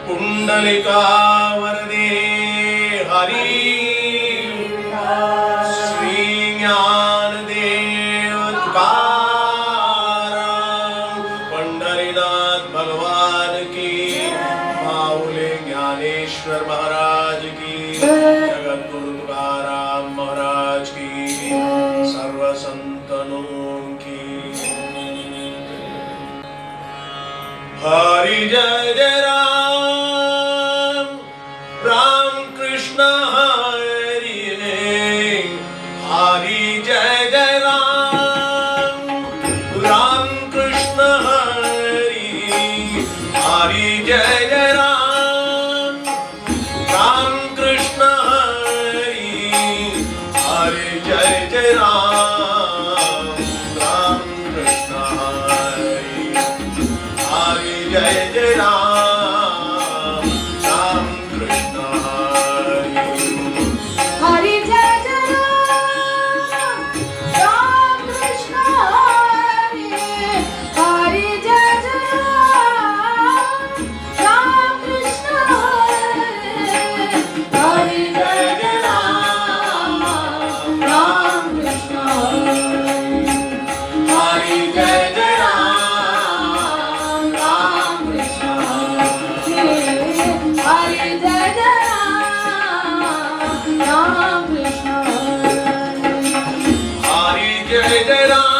कुंडलिका वरदे हरि श्री ज्ञानदेव तुकाराम पंढरीनाथ भगवान की, माऊली ज्ञानेश्वर महाराज की, जगद्गुरु तुकाराम महाराज की, सर्व संतनों की। हरि जय जय राम, राम कृष्ण हरि हरि जय जय राम, राम कृष्ण हरि हरि जय जय राम, राम कृष्ण हरि हरि जय जय राम, राम कृष्ण हरि हरि जय जय राम, राम कृष्ण हरि हरि जय जय राम, राम कृष्ण हरि हरि जय जय राम, राम कृष्ण हरि हरि जय जय राम, राम कृष्ण हरि जय जय राम, राम कृष्ण हरि जय जय राम, राम कृष्ण हरि जय जय राम,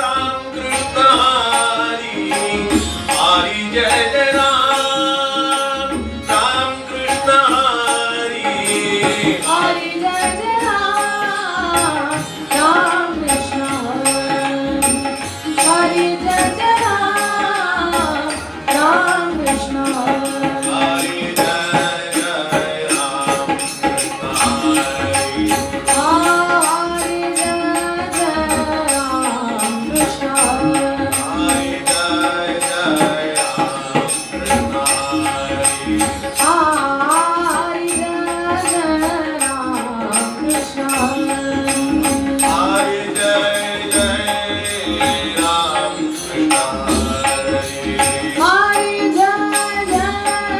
राम कृष्ण हरि हरि जय जय राम, राम कृष्ण हरि हरि जय जय राम, राम कृष्ण हरि जय जय राम, राम कृष्ण हरि जय जय राम कृष्ण हरि हरि जय जय राम कृष्ण हरि जय जय राम कृष्ण हरि हरि जय जय राम कृष्ण हरि जय जय राम कृष्ण हरि हरि जय जय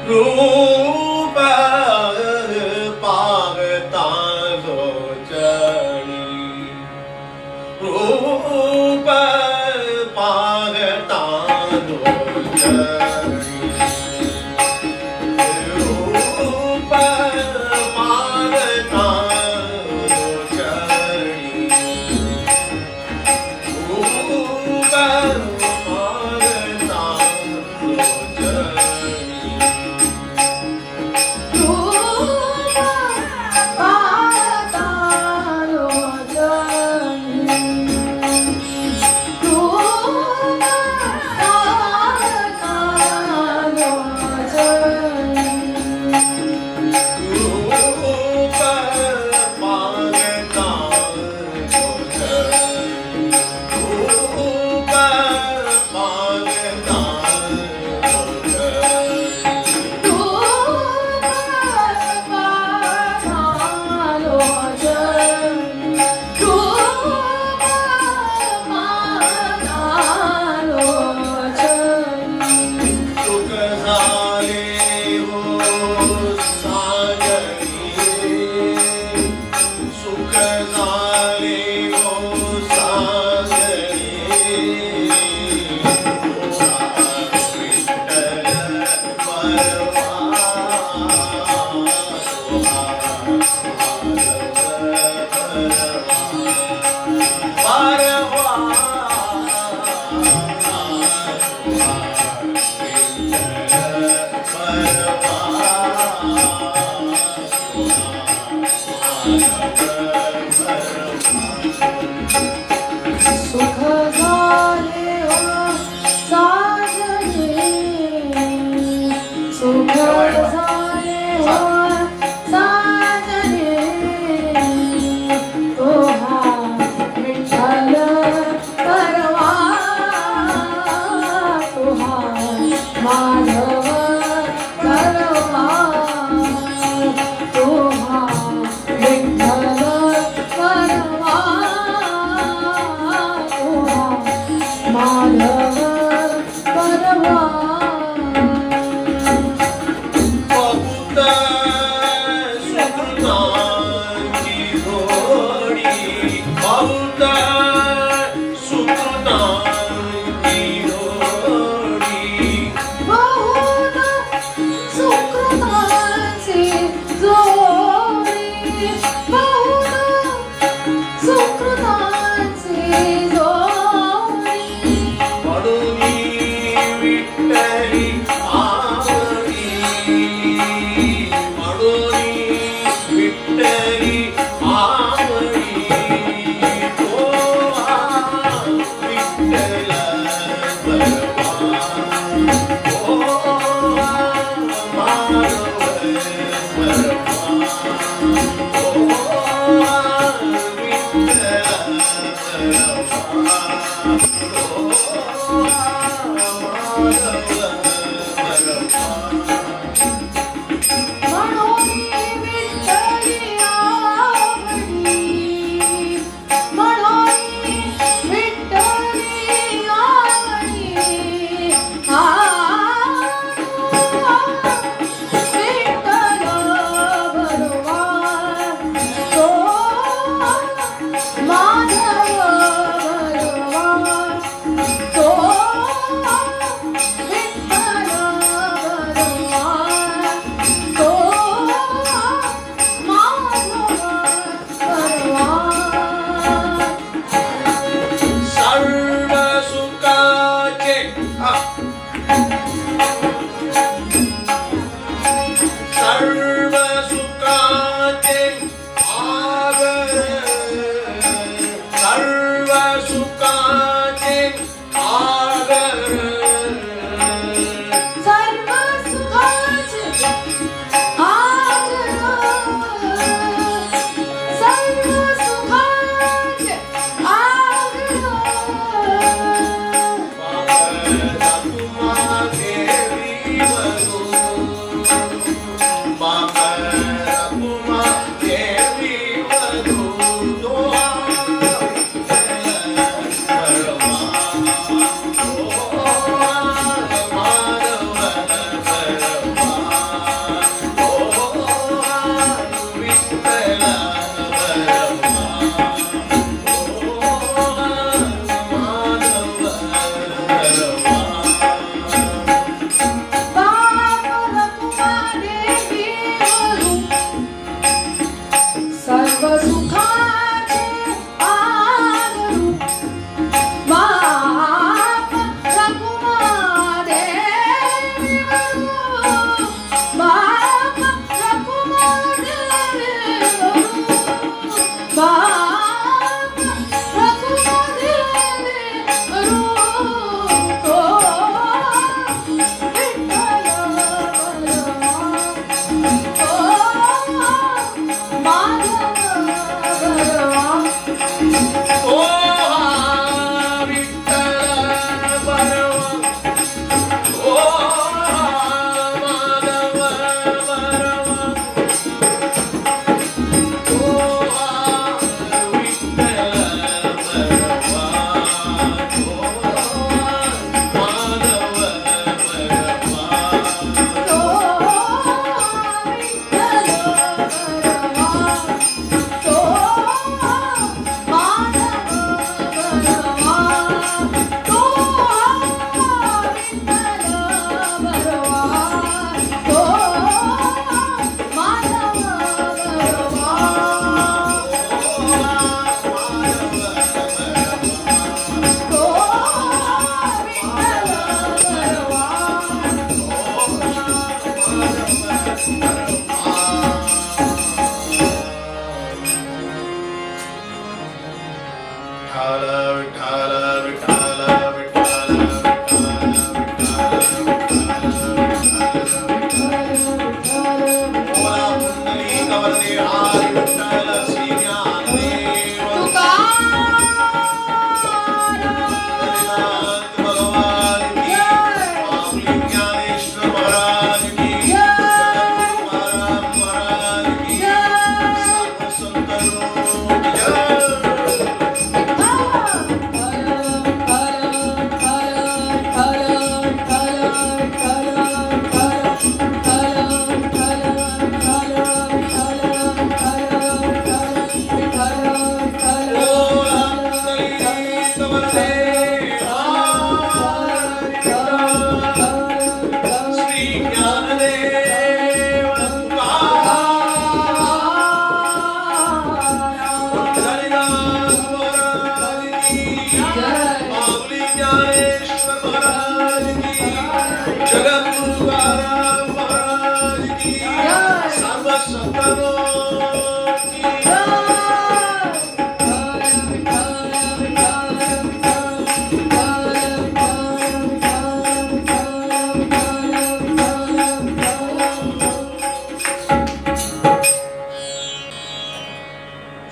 रूप पाहता लोचनी रूप पाहता लोचनी रूप पाहता लोचनी रूप पाहता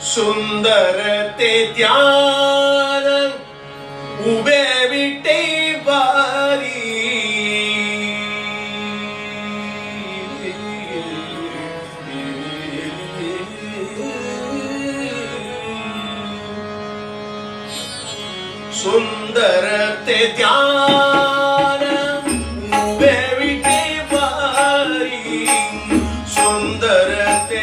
सुंदरते ध्यान उभे विटे बारी सुंदरते ध्यान उभे विटे बारी सुंदरते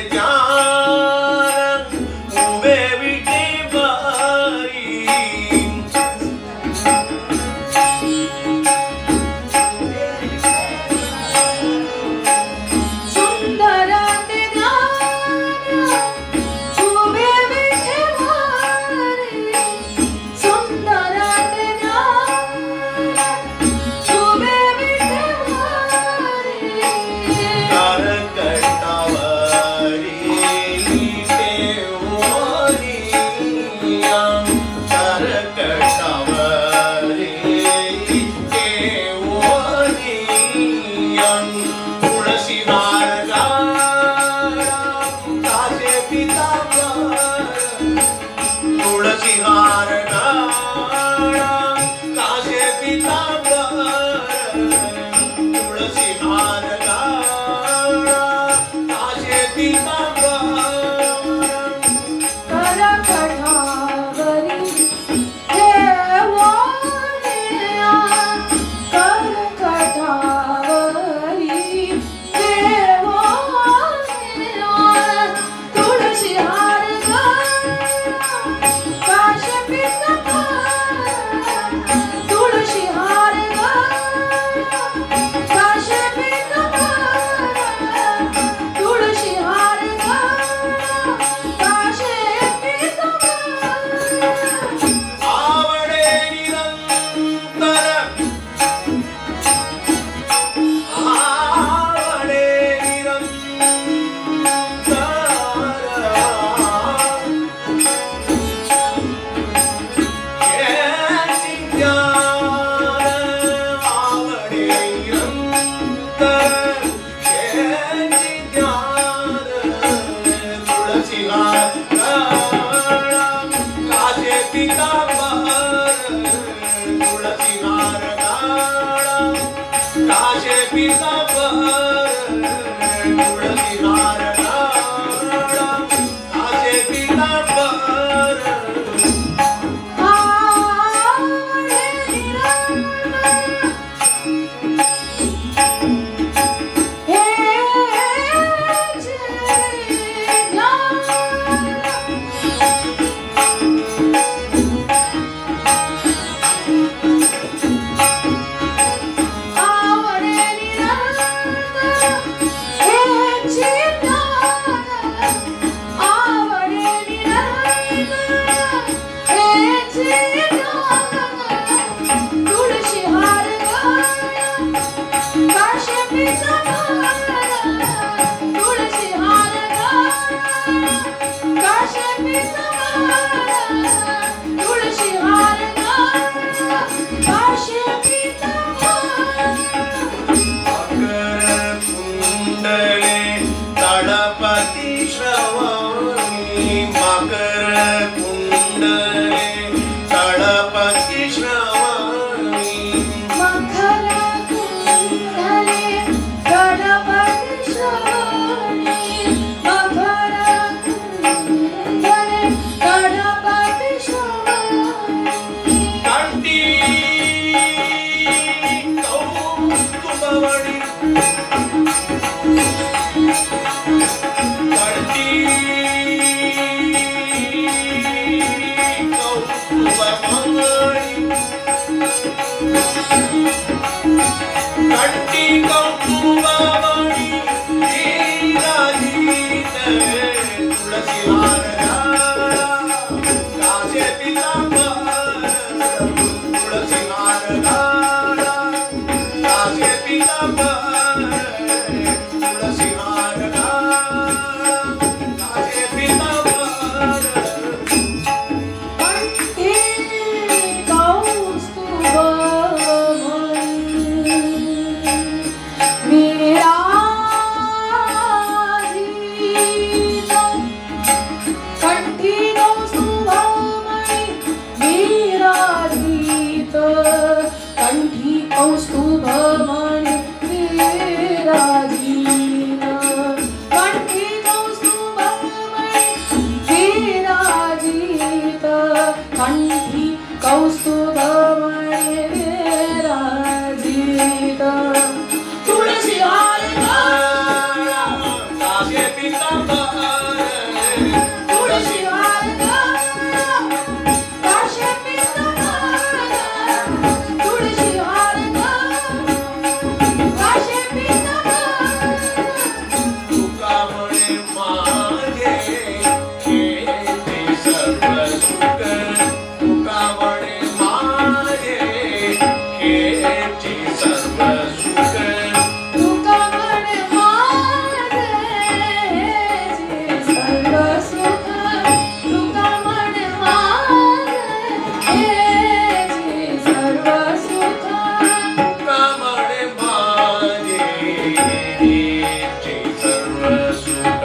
हेचे सर्व सुख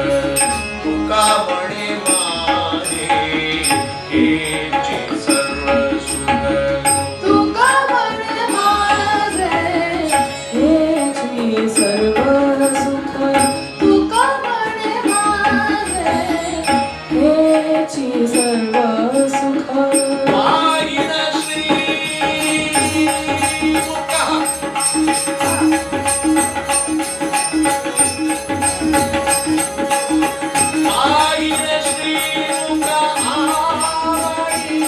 तुका म्हणे माझे हेचे सर्व सुख तुका म्हणे माझे हेची सर्व सुख तुका म्हणे माझे हेची सर्व सुख पाहिन श्री मुका पाहिन श्री मुका आवडीन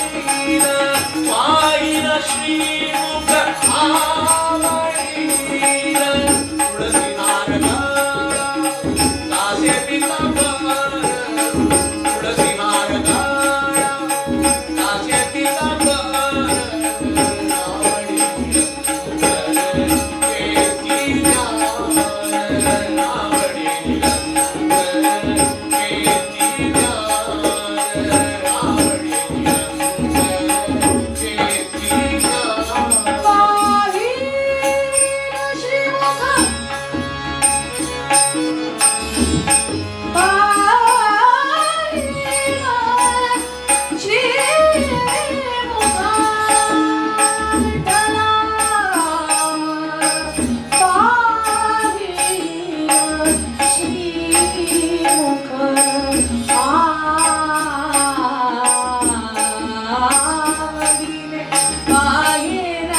पाहिन श्री मुका आवडीन तुळसी नारदा दासे पितांबर तुळसी नारदा दासे पितांबर आवडीन केती ज्ञान आवडीन केती ज्ञान आवडीन केती ज्ञान पाहिन श्रीमुख पाहिन श्रीमुख विठ्ठला पाहिन श्रीमुख आवडीने पाहिन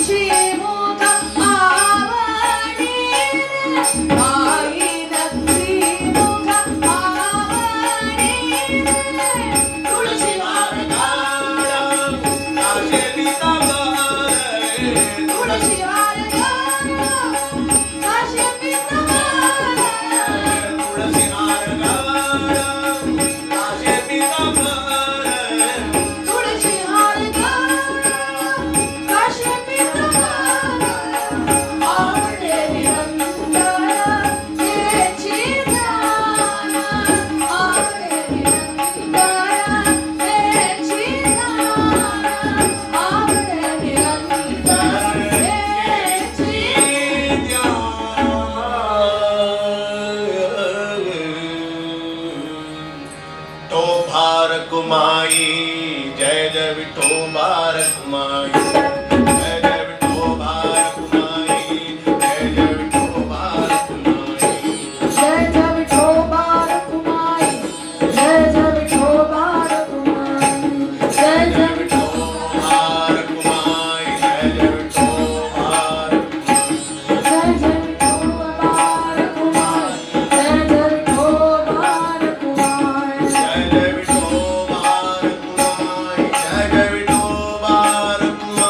श्रीमुख आवडीने पाहिन श्रीमुख आवडीने तुळशी नारदा दासे पितांबर तुळशी वारगा काशी पितांबर तुळसी नारदा दासे पितांबर तुळशी वारगा काशी पितांबर आवडे निरंतर हेची ज्ञान आवडे निरंतर हेची ज्ञान आवडे निरंतर हेची तो भार कुमाई जय जय विठो भार कुमाई जय जय विठो भार कुमाई जय जय विठो भार कुमाई जय जय विठो बार कुमाई जय जय विठो बार कुमाई जय जय विठो भार कुमाई जय जय विठो भार जय जय विठो बार कुमाई जय जय विठो बार कुमाई जय जय विठो भार कुमाई जय जय विठो भार कुमाई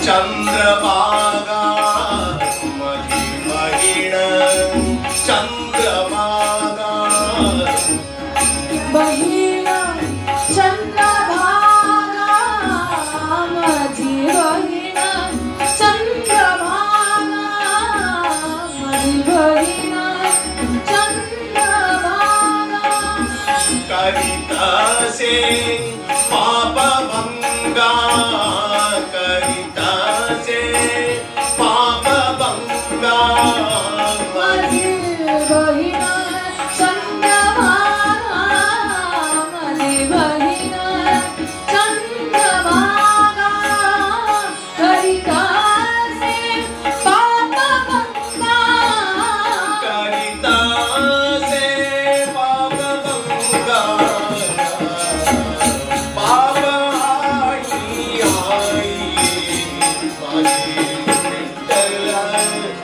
चंद्रभागा माझी बहीण चंद्रभागा बहीण चंद्रभागा माझी बहीण चंद्रभागा माझी बहीण चंद्रभागा करितासे पापभंगा करितासे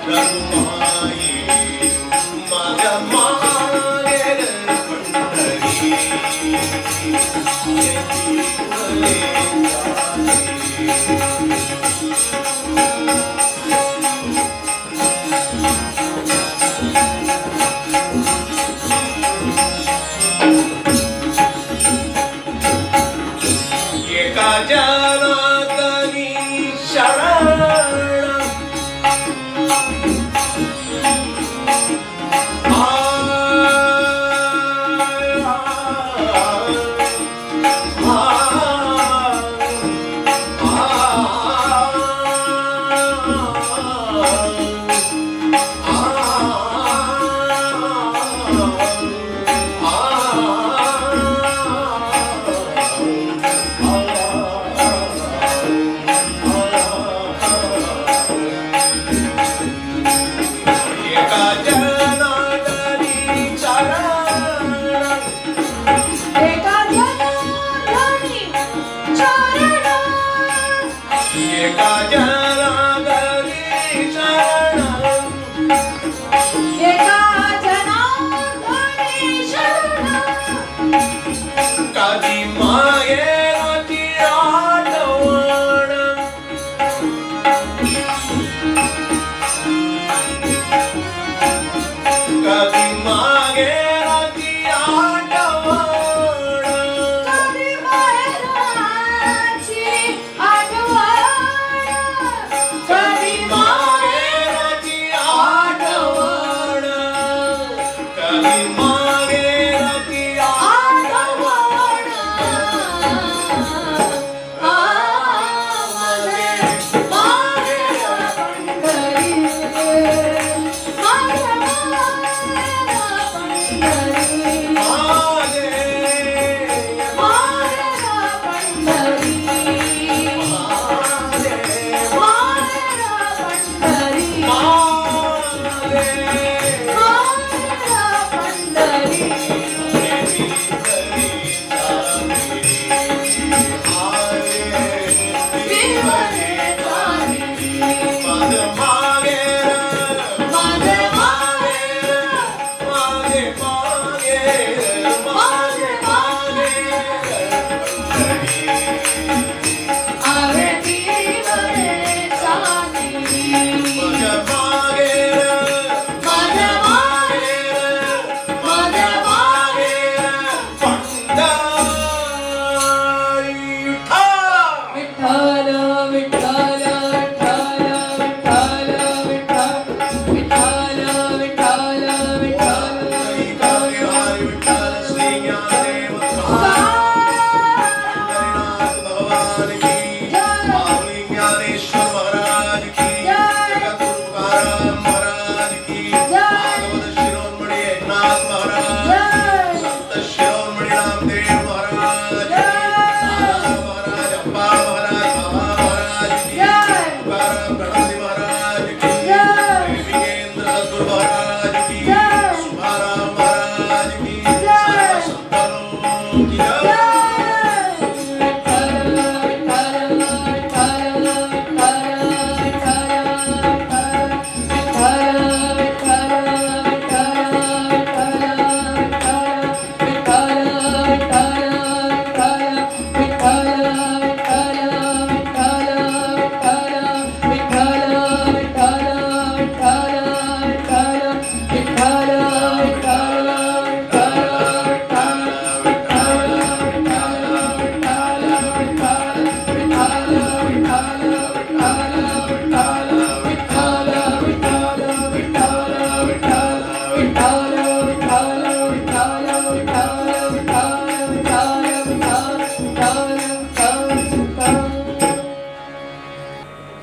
रघुमाई मद मागे पंडरी जनार्दनी शरण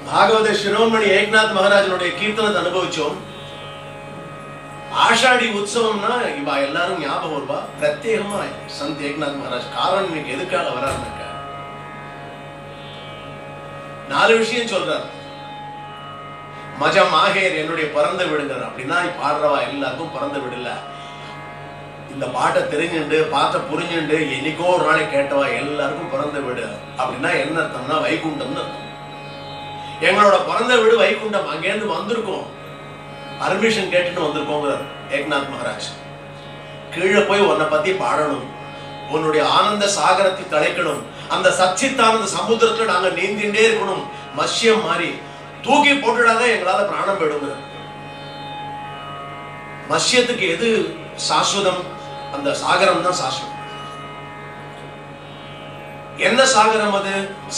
ഭാഗവത ശിരോമണി ഏകനാഥ് മഹാരാജனுடைய கீர்த்தனத்தை அனுபவிச்சோம். ஆஷாடி உற்சவம்னா இவ எல்லாரும் ஞாபகம் வருவா. பிரத்யேகமா சந்த் ஏகநாத் மகாராஜ் காரணம் இன்னைக்கு எதுக்காக வராருனாக்க 4 விஷயம் சொல்றாரு. மஜம் ஆகேர் என்னுடைய பிறந்த வீடுங்க அப்படின்னா பாடுறவா எல்லாருக்கும் பிறந்த வீடு இல்ல. இந்த பாட்டை தெரிஞ்சுண்டு பாட்டை புரிஞ்சுண்டு என்னைக்கோ ஒரு நாளை கேட்டவா எல்லாருக்கும் பிறந்த வீடு அப்படின்னா என்ன அர்த்தம்னா வைகுண்டம்னு அர்த்தம். எங்களோட பிறந்த வீடு வைகுண்டம், அங்கேருந்து வந்திருக்கோம். பர்மிஷன் கேட்டுட்டு வந்திருக்கோங்கிறார் ஏக்நாத் மகாராஜ். கீழே போய் உன்னை பத்தி பாடணும், உன்னுடைய ஆனந்த சாகரத்தை தலைக்கணும், அந்த சச்சித்தானந்த சமுத்திரத்துல நாங்க நீந்திண்டே இருக்கணும், மத்யம் மாதிரி தூக்கி போட்டுடாத எங்களால பிராணம் போயிடுங்கிறார். மத்யத்துக்கு எது சாஸ்வதம்? அந்த சாகரம் தான் சாஸ்வதம். என்ன சாகரம் அது?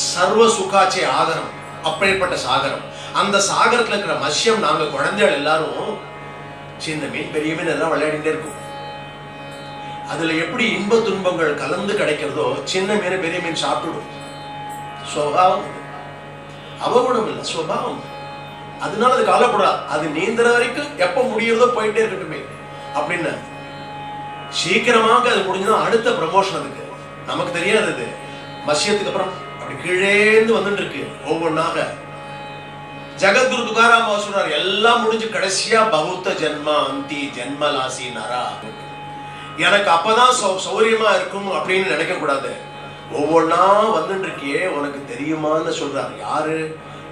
சர்வ சுகாச்சே ஆகரம். அப்படிப்பட்ட சாகரம். அந்த சாகரத்துல இருக்கிற மத்யம் நாங்க குழந்தைகள் எல்லாரும் சின்ன மீன் பெரிய மீன் எல்லாம் விளையாடிட்டே இருக்கும். அதுல எப்படி இன்ப துன்பங்கள் கலந்து கிடைக்கிறதோ சின்ன மீன் பெரிய மீன் சாப்பிட்டுடும். சுபாவம், அவகுணம் இல்லை, சுபாவம். அதனால அது கவலைப்படாது. அது நீந்திர வரைக்கும் எப்ப முடியறதோ போயிட்டே இருக்கட்டுமே அப்படின்னு. சீக்கிரமாக அது முடிஞ்சுதான் அடுத்த ப்ரமோஷன். அதுக்கு நமக்கு தெரியாது. அது மத்யத்துக்கு அப்புறம் அப்படி கீழேந்து வந்துட்டு இருக்கு ஒவ்வொன்னாக. ஜகத்குரு துகாராம் சொல்றாரு, எல்லாம் முடிஞ்சு கடைசியா பௌத்த ஜென்மா அந்தி ஜென்மலாசி நரா. எனக்கு அப்பதான் சௌரியமா இருக்கும் அப்படின்னு நினைக்க கூடாது. ஒவ்வொன்னா வந்துட்டு இருக்கியே உனக்கு தெரியுமான்னு சொல்றாரு. யாரு?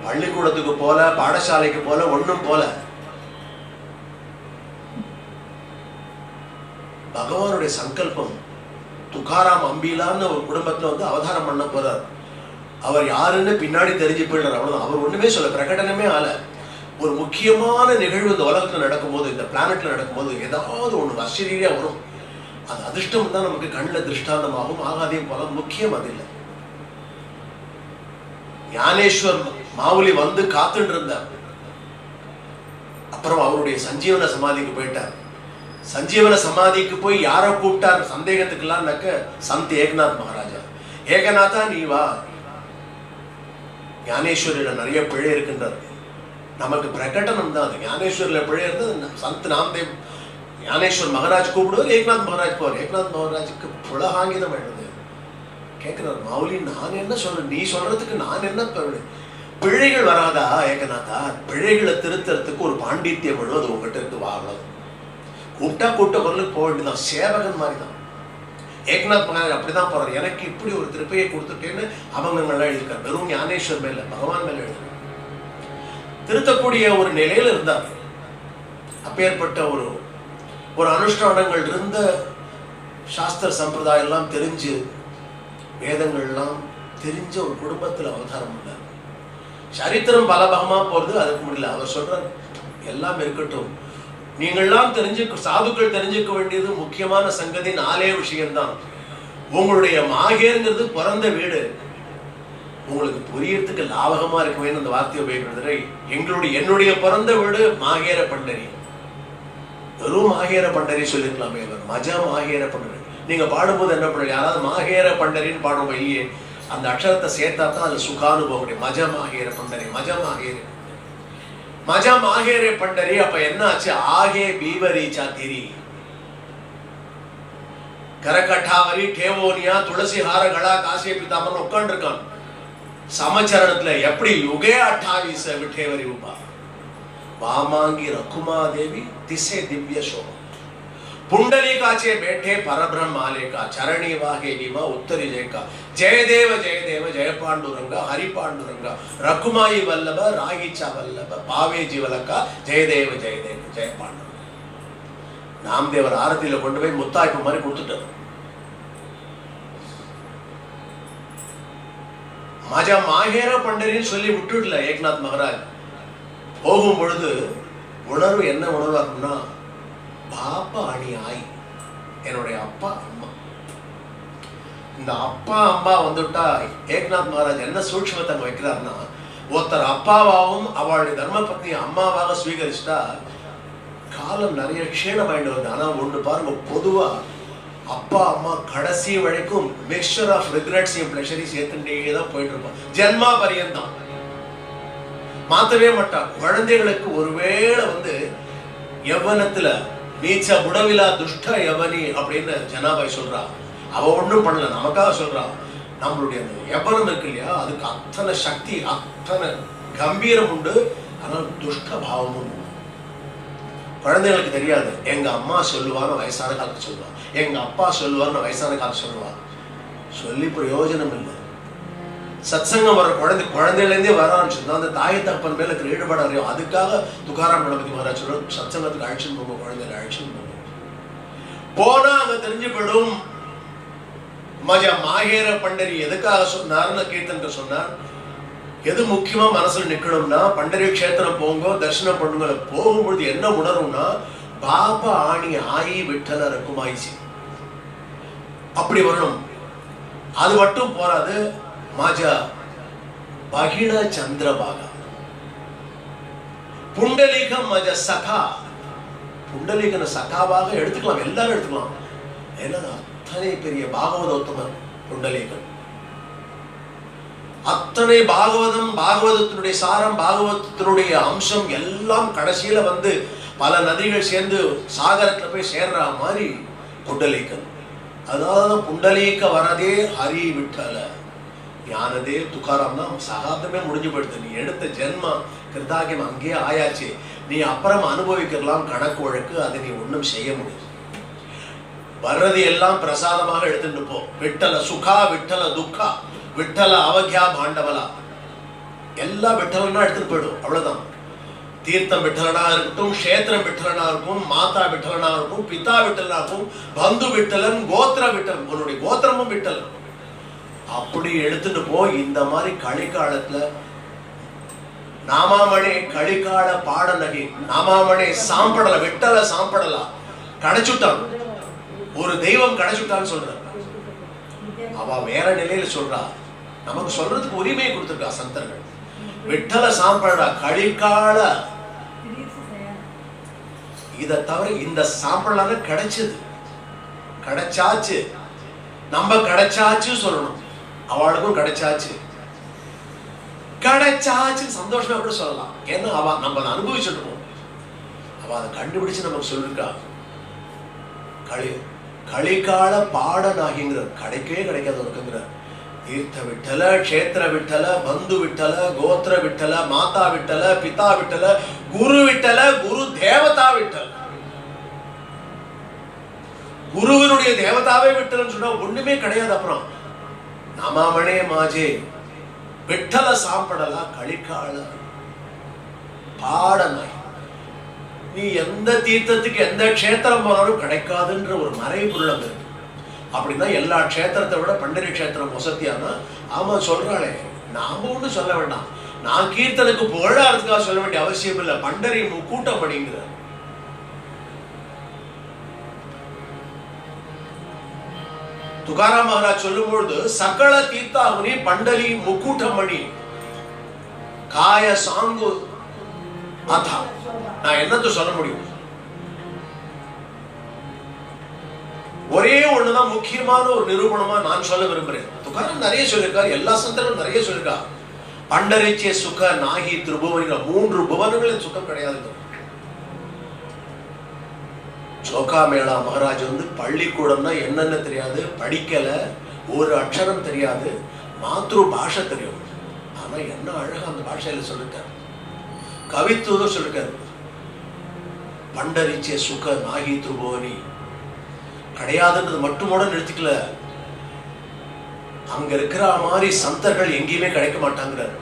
பள்ளிக்கூடத்துக்கு போல, பாடசாலைக்கு போல, ஒண்ணும் போல. பகவானுடைய சங்கல்பம். துகாராம் அம்பிலான்னு ஒரு குடும்பத்துல வந்து அவதாரம் பண்ண போறார். அவர் யாருன்னு பின்னாடி தெரிஞ்சு போயிடுறார். அவ்வளவுதான். அவர் ஒண்ணுமே சொல்ல, பிரகடனமே ஆல. ஒரு முக்கியமான நிகழ்வு இந்த உலகத்துல நடக்கும்போது, இந்த பிளானட்ல நடக்கும்போது ஏதாவது ஒண்ணு ஆச்சரியா வரும். அது அதிர்ஷ்டம் தான் நமக்கு கண்ணில் திருஷ்டாந்தமாகும். ஆகாதையும் போல முக்கியம் அது இல்லை. ஞானேஸ்வர் மாவுலி வந்து காத்துட்டு இருந்தார். அப்புறம் அவருடைய சஞ்சீவன சமாதிக்கு போயிட்டார். சஞ்சீவன சமாதிக்கு போய் யாரை கூப்பிட்டார் சந்தேகத்துக்குலாம்னாக்க சந்த் ஏக்நாத் மகாராஜா. ஏகநாதா நீ வா, ஞானேஸ்வரியில நிறைய பிழை இருக்கின்றார். நமக்கு பிரகடனம் தான் அது. ஞானேஸ்வரியில பிழை இருந்தது. சந்த் நாம்தேவ் ஞானேஸ்வர் மகாராஜ் கூப்பிடுவார், ஏக்நாத் மகாராஜ் போவார். ஏக்நாத் மகாராஜுக்கு புலகாங்கிதம் எழுது கேட்கிறார். மாவுலி நான் என்ன சொல்றேன், நீ சொல்றதுக்கு நான் என்ன பிழைகள் வராதா ஏகநாதா? பிழைகளை திருத்தறதுக்கு ஒரு பாண்டித்யம் அது உங்ககிட்ட இருக்கு. வாங்கலாம் கூப்பிட்டா கூட்ட குரலுக்கு போக வேண்டியதான். சேவகன் மாதிரி தான் ஏக்நாத் மகாராஜ். அப்படிதான் போறாரு. எனக்கு இப்படி ஒரு திருப்பையை கொடுத்துட்டேன்னு அபங்கங்கள்லாம் எழுதியிருக்காரு. வெறும் ஞானேஸ்வர் மேல, பகவான் மேல எழுதிருக்காரு. திருத்தக்கூடிய ஒரு நிலையில இருந்தார். அப்பேற்பட்ட ஒரு அனுஷ்டானங்கள் இருந்த, சாஸ்திர சம்பிரதாயம் எல்லாம் தெரிஞ்சு, வேதங்கள்லாம் தெரிஞ்ச ஒரு குடும்பத்தில் அவதாரம் பண்ணார். சரித்திரம் பல பகமா போறது அதுக்கு முடியல. அவர் சொல்றார், எல்லாம் இருக்கட்டும், நீங்கள்லாம் சாதுக்கள் தெரிஞ்சுக்க வேண்டியது முக்கியமான சங்கதி 4 விஷயம்தான். உங்களுடைய மாகேருங்கிறது பிறந்த வீடு. உங்களுக்கு புரியறதுக்கு லாபகமா இருக்குமே அந்த வார்த்தையை உபயோகிக்கிறது. என்னுடைய பிறந்த வீடு மாகேர பண்டரி. வெறும் மாகேர பண்டரி சொல்லிருக்கலாமே. மஜா மாகேர பண்டரி. நீங்க பாடும்போது என்ன பண்ணல, யாராவது மாகேர பண்டரின்னு பாடும் இல்லையே, அந்த அக்ஷரத்தை சேர்த்தா தான் அது சுகானுபவம் முடியும். மஜா மாகேர பண்டரி, மஜா மாகேர, மஜா மாகேரே பண்டரி. அப்ப என்ன ஆச்சு? ஆகே பீவரி சாத்திரி கரகட்டாவரி டேவோனியா துளசி ஹாரகளா காசிய பிதாமன் உட்கார்ந்து இருக்கான் சமச்சரணத்துல. எப்படி யுகே 28 விட்டேவரி உபா वामांगी रकुमा देवी तिसे दिव्य शोभा पुंडली काचे बैठे परब्रह्म माले का चरणी वाहे नीमा उत्तरी जय का जय देव जय पांडुरंगा हरि पांडुरंगा रकुमाई वल्लभ रागिचा वल्लभ पावे जीवलका जय देव जय पांडुरंगा. நாமதேவர் ஆரத்தியில கொண்டு போய் முத்தாய்ப்பு மாதிரி கொடுத்துட்டார். மஜா மாகேர பண்டரின்னு சொல்லி விட்டுடல ஏக்நாத் மகாராஜ். போகும் பொழுது உணர்வு என்ன உணர்வா இருக்கும்னா, பாப்பா அணி ஆய், என்னுடைய அப்பா அம்மா. இந்த அப்பா அம்மா வந்துட்டா ஏக்நாத் மகாராஜ் என்ன சூட்சுமத்தை வைக்கிறாருன்னா, ஒருத்தர் அப்பாவாகவும் அவளுடைய தர்ம பத்னி அம்மாவாக ஸ்வீகரிச்சுட்டா காலம் நிறைய க்ஷீணமாயிட்டு வருது. ஆனா ஒண்ணு பாருங்க, பொதுவா அப்பா அம்மா கடைசி வரைக்கும் மிக்சர் ஆஃப் ரிக்ரெட்ஸையும் பிளஷரையும் சேர்த்துட்டே தான் போயிட்டு இருப்போம். ஜென்மா பரியந்தம் மாத்தவே மாட்டான். குழந்தைகளுக்கு ஒருவேளை யவனத்துல நீச்ச புடவிலா துஷ்ட யவனி அப்படின்னு ஜனாபாய் சொல்றா. அவ ஒண்ணும் பண்ணல, நமக்காக சொல்றா. நம்மளுடைய அந்த யவனம் இருக்கு இல்லையா, அதுக்கு அத்தனை சக்தி, அத்தனை கம்பீரம் உண்டு. ஆனால் துஷ்ட பாவமும் உண்டு. குழந்தைகளுக்கு தெரியாது. எங்க அம்மா சொல்லுவான்னு வயசான காலத்து சொல்லுவா, எங்க அப்பா சொல்லுவான்னு வயசான காலத்து சொல்லுவா. சொல்லி பிரயோஜனம் இல்லை. சத்சங்கம் வர குழந்தையிலேருந்தே வர ஆரம்பிச்சிருந்தோம். அந்த தாய் தகப்பன் மேல இருக்கிற ஈடுபாடு அறியும். அதுக்காக துகாராம் கணபதி மகாராஜ் சொல்றாரு, சத்சங்கத்துக்கு அழைச்சின்னு போங்க, குழந்தைகளை அழைச்சின்னு போங்க. போனா அங்க தெரிஞ்சு போயிடும். மஜா மாகேர பண்டரி எதுக்காக சொன்னார்னு கீர்த்தன் சொன்னார். எது முக்கியமா மனசுல நிக்கணும்னா, பண்டரி கஷேத்திரம் போங்க, தரிசனம் பண்ணுங்க. போகும்பொழுது என்ன உணரும்னா, பாபா ஆணி ஆயி விட்டல ரகுமாயிசி அப்படி வரணும். அது மட்டும் போராது. மாஜா பகிட சந்திரபாகா புண்டலீகம் மஜ சகா, புண்டலீகன சகாவாக எடுத்துக்கலாம், எல்லாரும் எடுத்துக்கலாம். ஏன்னா அத்தனை பெரிய பாகவதோத்தமர் புண்டலீகன். அத்தனை பாகவதம், பாகவதத்தினுடைய சாரம், பாகவதத்தினுடைய அம்சம் எல்லாம் கடைசியில வந்து பல நதிகள் சேர்ந்து சாகரத்துல போய் சேர்ற மாதிரி புண்டலீகன். அதாவது புண்டலீக வரதே ஹரி விட்டல ஞானதே துகாராம் தான் சகாப்தமே முடிஞ்சு போயிடுது. நீ எடுத்த ஜென்மா கிருதாகியம் அங்கேயே ஆயாச்சு. நீ அப்புறம் அனுபவிக்கலாம் கணக்கு வழக்கு, அதை நீ ஒன்றும் செய்ய முடியாது. வர்றது எல்லாம் பிரசாதமாக எடுத்துட்டு போ. விட்டல சுகா, விட்டல துக்கா, விட்டல அவக்யா பாண்டவலா, எல்லாம் விட்டலன்னா எடுத்துட்டு போயிடும். அவ்வளவுதான். தீர்த்தம் விட்டலனா இருக்கட்டும், கஷேத்திரம் விட்டலனா இருக்கும், மாதா விட்டலனா இருக்கும், பிதா விட்டலனா இருக்கும், பந்து விட்டலன், கோத்திர விட்டலன், உன்னுடைய கோத்திரமும் விட்டலன். அப்படி எடுத்துட்டு போய் இந்த மாதிரி கலிகாலத்துல நாமாமணி கலிகால பாட நகை நாமாமணி சாம்படல விட்டல சாம்படலா கிடைச்சுட்டான். ஒரு தெய்வம் கிடைச்சுட்டான்னு சொல்ற. அவ வேற நிலையில சொல்றா. நமக்கு சொல்றதுக்கு உரிமையை கொடுத்துருக்கா சந்தர்கள். விட்டல சாம்படா கலிகால. இத தவிர இந்த சாம்படலான கிடைச்சது, கிடைச்சாச்சு. நம்ம கிடைச்சாச்சு சொல்லணும். அவளுக்கும் கிடைச்சாச்சு, கிடைச்சாச்சு சந்தோஷமா கூட சொல்லலாம். ஏன்னா அவ நம்ம அதை அனுபவிச்சுட்டு போவோம். அவ அதை கண்டுபிடிச்சு நமக்கு சொல்லிருக்கா. கலிகால பாடனாகிங்கிற கிடைக்கவே கிடைக்காது இருக்குங்கிற. தீர்த்த விட்டல, கஷேத்திர விட்டல, பந்து விட்டல, கோத்திர விட்டல, மாதா விட்டல, பிதா விட்டல, குரு விட்டல, குரு தேவதா விட்டல. குருவினுடைய தேவதாவே விட்டலன்னு சொன்னா ஒண்ணுமே கிடையாது. அப்புறம் நாமாமணே மாஜே விட்டல சாம்படலா கலிகால பாடனாய். நீ எந்த தீர்த்தத்துக்கு எந்த கஷேத்திரம் போனாலும் கிடைக்காதுன்ற ஒரு மறைபொருள் அங்க இருக்கு. அப்படின்னா எல்லா கஷேத்திரத்தை விட பண்டரி கஷேத்திரம் வசதியானா ஆமா சொல்றாளே, நாம ஒண்ணு சொல்ல வேண்டாம். நான் கீர்த்தனுக்கு புகழாறதுக்காக சொல்ல வேண்டிய அவசியம் இல்லை. பண்டரி முக்கூட்டம் அப்படிங்கிற துகாராம் மகாராஜ் சொல்லும் பொழுது சகல தீர்த்தாகுனி பண்டலி முக்கூட்டமணி காய சாங்கு அதா. நான் என்னத்த சொல்ல முடியும்? ஒரே ஒண்ணுதான் முக்கியமான ஒரு நிரூபணமா நான் சொல்ல விரும்புறேன். துகாராம் நிறைய சொல்லியிருக்காரு, எல்லா சந்தரும் நிறைய சொல்லியிருக்காரு. பண்டரிச்சே சுக நாகி திருபுவனிகள், 3 புவனங்களின் சுகம் கிடையாது. சோகா மேளா மகாராஜ் வந்து பள்ளிக்கூடம்னா என்னன்னு தெரியாது, படிக்கல, ஒரு அக்ஷரம் தெரியாது, மாத்ரு பாஷை தெரியும். ஆனா என்ன அழகா அந்த பாஷையில சொல்லிருக்காரு, கவித்துவம் சொல்லிருக்காரு. பண்டரிச்சே சுக நாகி திருபுவனி கிடையாதுன்றது மட்டுமோட நிறுத்திக்கல. அங்க இருக்கிற மாதிரி சந்தர்கள் எங்கேயுமே கிடைக்க மாட்டாங்கிறார்.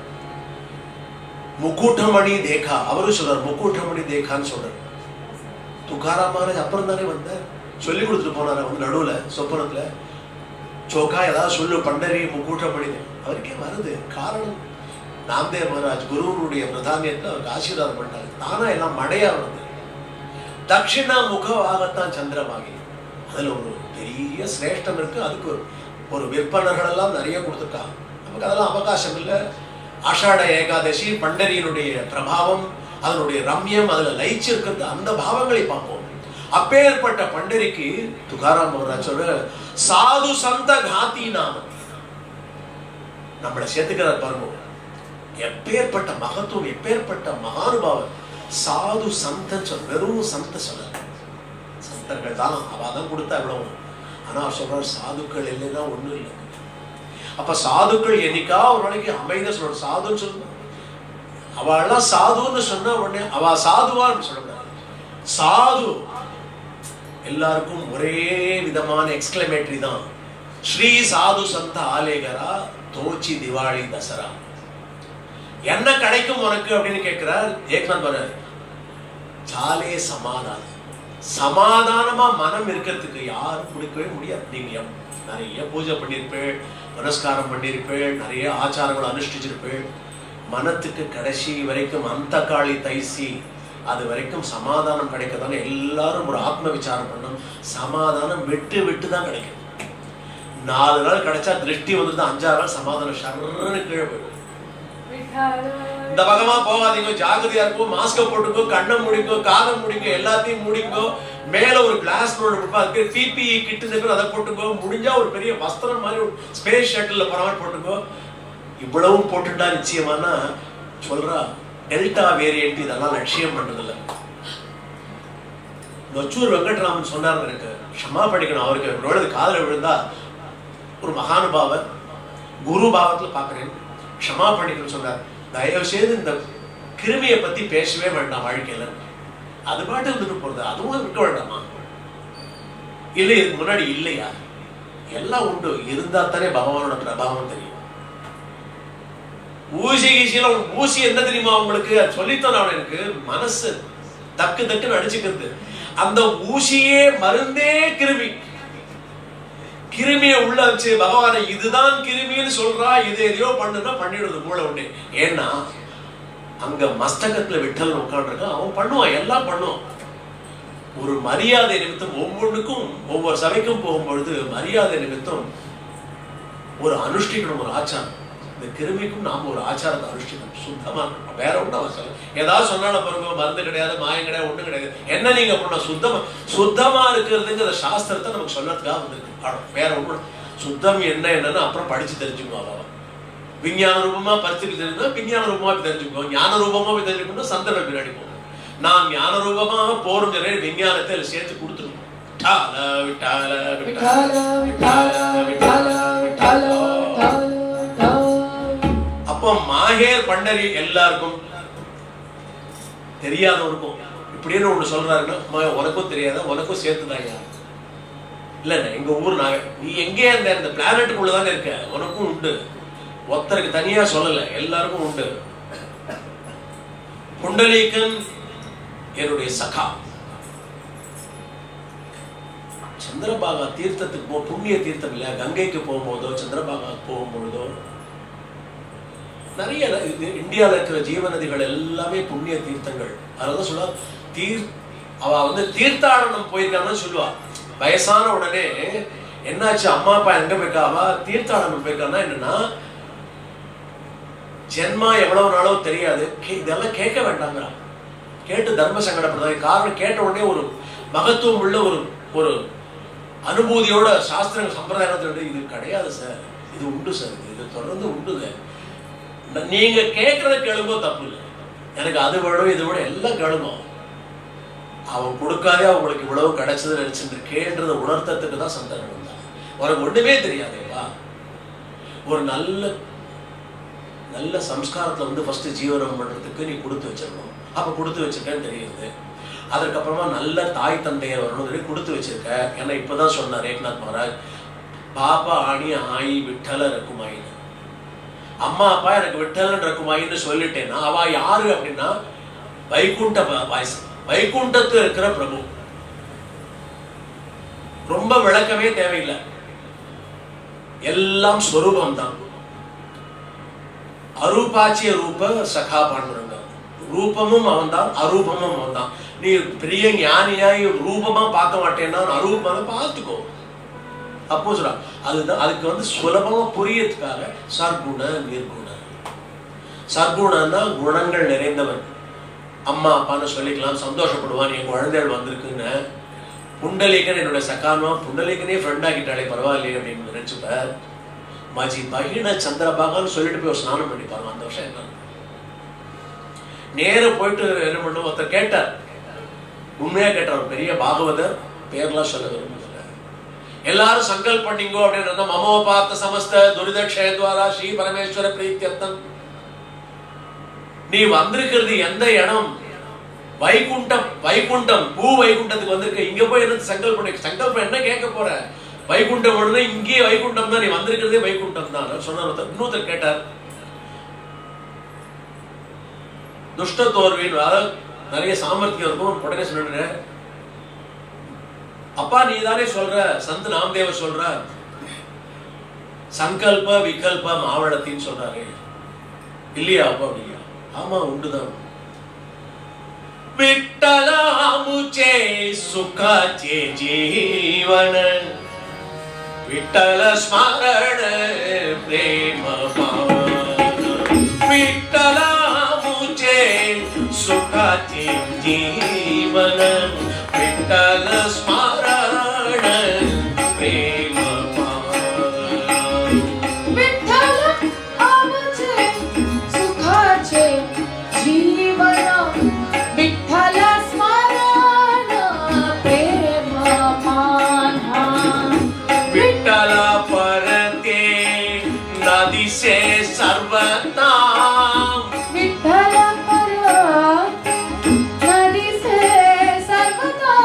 முக்கூட்டமணி தேகா அவரும் சொல்றார், முக்கூட்டமணி தேகான்னு சொல்றாரு. துகாராம் மகாராஜ் அப்புறம் தானே வந்தார், சொல்லி கொடுத்துட்டு போனார். வந்து நடுவுல சொப்பனத்துல சோகா ஏதாவது சொல்லு, பண்டரி முக்கூட்டமணி அவருக்கே வருது. காரணம் நாம்தேவ் மகாராஜ் குருவனுடைய பிரதானியத்தில் அவருக்கு ஆசீர்வாதம் பண்ணாரு. தானா எல்லாம் மடையா வருது. தட்சிண முகவாகத்தான் சந்திரமாகி, அதுல ஒரு பெரிய சிரேஷ்டம் இருக்கு. அதுக்கு ஒரு விற்பனர்கள் எல்லாம் நிறைய கொடுத்துருக்காங்க. நமக்கு அதெல்லாம் அவகாசம் இல்லை. ஆஷாட ஏகாதசி பண்டரியினுடைய பிரபாவம், அதனுடைய ரம்யம், அதுல லயிச்சு இருக்கிறது, அந்த பாவங்களை பார்ப்போம். அப்பேற்பட்ட பண்டரிக்கு துகாராம் மகாராஜ் சொல்ற சாது சந்த காத்தி நாம நம்மளை சேர்த்துக்கிறார் பாருங்க. எப்பேற்பட்ட மகத்துவம், எப்பேற்பட்ட மகானுபாவம். சாது சந்தன் சொல்ற, வெறும் சந்த சொல்ல, சந்தர்கள் தான் அவதான் கொடுத்தா இவ்வளவு. ஆனா சொல்றார் சாதுக்கள் இல்லைன்னா ஒண்ணும் இல்லை. அப்ப சாதுக்கள் என்னைக்கா ஒரு நாளைக்கு அமைதியா சொல்ற, சாதுன்னு சொல்லணும். அவெல்லாம் சாதுன்னு சொன்ன உடனே அவ சாதுவான்னு சொல்லக்கூடாது. சாது எல்லாருக்கும் ஒரே விதமான எக்ஸ்கிளமேட்டரி தான். ஸ்ரீ சாது சந்த ஆலேகரா தோச்சி திவாலி தசரா என்ன கிடைக்கும் உனக்கு அப்படின்னு கேட்கிறார் ஏக்நாத் வர்றார். சாலே சமாதானம். சமாதானமா மனம் இருக்கிறதுக்கு யாரும் கொடுக்கவே முடியாது. நீங்க நிறைய பூஜை பண்ணிருப்பேள், புரஸ்காரம் பண்ணிருப்பேள், நிறைய ஆச்சாரங்களை அனுஷ்டிச்சிருப்பேள். மனத்துக்கு கடைசி வரைக்கும் அந்த காளி தைசி அது வரைக்கும் சமாதானம் கிடைக்கதான எல்லாரும் ஒரு ஆத்ம விசாரம் பண்ணணும். சமாதானம் விட்டு விட்டு தான் கிடைக்கும். 4 நாள் கிடைச்சா திருஷ்டி வந்துட்டு 5ஆவது நாள் சமாதானம் ஷர்ன்னு கீழே போயிடும். இந்த பக்கமா போகாதீங்க, ஜாகிரதையா இருக்கும். மாஸ்க போட்டுக்கோ, கண்ணை முடிக்கோ, காதை முடிக்கோ, எல்லாத்தையும் முடிக்கோ. மேல ஒரு கிளாஸ் அதுக்கு பிபிஇ கிட்டு அதை போட்டுக்கோ. முடிஞ்சா ஒரு பெரிய வஸ்திரம் மாதிரி ஒரு ஸ்பேஸ் ஷட்டில் போற மாதிரி போட்டுக்கோ. இவ்வளவும் போட்டுட்டா நிச்சயமானா சொல்றா டெல்டா வேரியன்ட் இதெல்லாம் லட்சியம் பண்றதில்ல. நொச்சூர் வெங்கட்ராமன் சொன்னார், எனக்கு க்ஷமா படிக்கணும். அவருக்கு அவரோட காதல விழுந்தா ஒரு மகானுபாவர் குரு பாவத்துல பாக்குறேன், க்ஷமா பண்ணிக்கணும்னு சொன்னார். தயவு செய்து இந்த கிருமியை பத்தி பேசவே வேண்டாம் வாழ்க்கையில. அது பாட்டு இருந்துட்டு போறது, அதுவும் இருக்க வேண்டாமா? இல்லை இதுக்கு முன்னாடி இல்லையா? எல்லாம் உண்டு. இருந்தா தானே பகவானோட பிரபாவம் தெரியும். ஊசி கீசியில ஊசி என்ன தெரியுமா உங்களுக்கு? சொல்லித்தான் எனக்கு மனசு தக்கு தக்குன்னு அடிச்சுக்கிறது. அந்த ஊசியே மருந்தே கிருமி. கிருமியை உள்ள வச்சு பகவானை இதுதான் கிருமின்னு சொல்றா, இது எதையோ பண்ணுன்னா பண்ணிடுறது மூளை உடனே. ஏன்னா அங்க மஸ்தகத்துல விட்டல் உட்காந்துருக்கான், அவன் பண்ணுவான், எல்லாம் பண்ணுவான். ஒரு மரியாதை நிமித்தம் ஒவ்வொன்றுக்கும் ஒவ்வொரு சபைக்கும் போகும்பொழுது மரியாதை நிமித்தம் ஒரு அனுஷ்டிக்கணும், ஒரு ஆச்சாரம். இந்த கிருமிக்கும் நாம ஒரு ஆச்சாரத்தை அனுஷ்டிக்கணும். சுத்தமா வேற ஒன்றும் அவசியம். ஏதாவது சொன்னாலும் பாருங்க, மருந்து கிடையாது, மாயம் கிடையாது, ஒண்ணும் கிடையாது. என்ன நீங்க பண்ண சுத்தமா இருக்கிறதுங்கிற சாஸ்திரத்தை நமக்கு சொல்லறதுக்காக வந்திருக்கு. வேற ஒன்றும் சுத்தம் என்னன்னு அப்புறம் படிச்சு தெரிஞ்சுக்குவாங்க. விஞ்ஞான ரூபமா பரிசுக்கு தெரிஞ்சுக்கோ, விஞ்ஞான ரூபமா தெரிஞ்சுக்கோ, ஞான ரூபமா தெரிஞ்சுக்கணும். சந்தர்ப்பம் பின்னாடி போகும். நான் ஞான ரூபமாக போரும் விஞ்ஞானத்தை சேர்த்து கொடுத்துருவோம். அப்போ மாஹேர் பண்டரி எல்லாருக்கும் தெரியாதவருக்கும் இப்படின்னு ஒண்ணு சொல்றாருன்னா, உனக்கும் தெரியாத, உனக்கும் சேர்த்துதாங்க. இல்ல எங்க ஊர் நாங்க, நீ எங்கே அந்த பிளானட்டுக்குள்ளதானே இருக்க, உனக்கும் உண்டு. ஒருத்தருக்கு தனியா சொல்லல, எல்லாருக்கும் உண்டு. புண்டலீகன் என்னுடைய சகா. சந்திரபாகா தீர்த்தத்துக்கு புண்ணிய தீர்த்தம் இல்ல, கங்கைக்கு போகும்போதோ சந்திரபாகா போகும்பொழுதோ நிறைய இந்தியாவில் இருக்கிற ஜீவ நதிகள் எல்லாமே புண்ணிய தீர்த்தங்கள். அதனாலதான் சொல்லுவா அவ தீர்த்தாடனம் போயிருக்கான்னு சொல்லுவா. வயசான உடனே என்னாச்சு, அம்மா அப்பா எங்க போயிருக்கா, அவ தீர்த்தாடனம் போயிருக்கான்னா என்னன்னா, ஜென்மா எவ்வளவு நாளோ தெரியாது, இதெல்லாம் கேட்க வேண்டாங்க. கேட்டு தர்ம சங்கடப்படுறாங்க. காரணம் கேட்ட உடனே ஒரு மகத்துவம் உள்ள ஒரு அனுபூதியோட சாஸ்திரங்கள் சம்பிரதாயத்தோட இது கிடையாது சார், இது உண்டு சார், இது தொடர்ந்து உண்டுங்க. நீங்க கேட்கறத கேளுங்கோ, தப்பு இல்லை. எனக்கு அது வேணும் இது வேணும் எல்லாம் கேளுங்கோ. அவன் கொடுக்காதே அவங்களுக்கு இவ்வளவு கிடைச்சது நினைச்சுட்டு கேன்றதை உணர்த்தத்துக்கு தான் சந்தர்ப்பம் தான். உனக்கு ஒண்ணுமே தெரியாதேவா? ஒரு நல்ல சம்ஸ்காரத்துல ஃபர்ஸ்ட் ஜீவனம் பண்றதுக்கு நீ கொடுத்து வச்சிடணும். அப்ப கொடுத்து வச்சிருக்கேன்னு தெரியுது. அதுக்கப்புறமா நல்ல தாய் தந்தையர் வரணும் கொடுத்து வச்சிருக்க. ஏன்னா இப்பதான் சொன்னார் ஏக்நாத் மகாராஜ், பாப்பா ஆணி ஆயி விட்டல ரகுமாயின்னு. அம்மா அப்பா எனக்கு விட்டலன் ரகுமாயின்னு சொல்லிட்டேன்னா அவ யாரு அப்படின்னா வைகுண்ட வாய்ஸ், வைகுண்டத்துல இருக்கிற பிரபு. ரொம்ப விளக்கமே தேவையில்லை, எல்லாம் ஸ்வரூபம் தான். அரூபாச்சிய ரூப சகா பாண்டுரங்க. ரூபமும் அவன் தான், அரூபமும் அவன் தான். நீ பெரிய ஞானியாய் ரூபமா பார்க்க மாட்டேன்னா அரூபமாக பார்த்துக்கோ. அப்போ சொல்ற அதுதான். அதுக்கு சுலபமா புரியறதுக்காக சர்க்குண நிர்குண. சர்க்குணன்னா குணங்கள் நிறைந்தவன். அம்மா அப்பான்னு சொல்லிக்கலாம், சந்தோஷப்படுவான், என் குழந்தைகள் வந்திருக்குன்னு. புண்டலீகன் என்னோட சகானமா, புண்டலீகனே ஃப்ரெண்ட் ஆகிட்டாலே பரவாயில்லையே அப்படின்னு நினைச்சுப்பார். மாஜி பகின சந்திரபாகான்னு சொல்லிட்டு போய் ஸ்நானம் பண்ணி பாருங்க. அந்த வருஷம் என்ன நேர போயிட்டு என்ன பண்ண ஒருத்தர் கேட்டார், உண்மையா கேட்டார், பெரிய பாகவதர், பேர்லாம் சொல்ல விரும்பல. எல்லாரும் சங்கல்ப பண்ணிங்கோ அப்படின்னு மமோ பார்த்த சமஸ்த துரித க்ஷயத்வாரா ஸ்ரீ பரமேஸ்வர பிரீத்தியர்த்தம். நீ வந்திருக்கிறது எந்த இடம்? வைகுண்டம். வைகுண்டம் பூ வைகுண்டத்துக்கு வந்திருக்க. இங்க போய் என்ன சங்கல்பம்? சங்கல்பம் என்ன கேட்க போற? வைகுண்டம் உடனே இங்கே வைகுண்டம் தான், நீ வந்திருக்கிறதே வைகுண்டம் தான் சொன்னார். இன்னொருத்தர் கேட்டார், துஷ்ட தோர்வின் நிறைய சாமர்த்தியம் இருக்கும். உடனே சொன்ன, அப்பா நீ தானே சொல்ற, சந்த் நாமதேவர் சொல்ற சங்கல்ப விகல்ப மாவளத்தின்னு சொல்றாரு இல்லையா அப்பா? அப்படியா? ஆமா உண்டுதான். விட்டலா முझे सुखाचे जीवन विठ्ठल स्मरण प्रेम पावन विठ्ठला मुझे सुखाचे जीवन विठ्ठल स्मरण प्रेम पावन विठ्ठल आमचे सुखाचे जीवन विठ्ठल स्मरण प्रेम पाना विठ्ठला परते नदी से सर्वता विठ्ठल परते नदी से सर्वता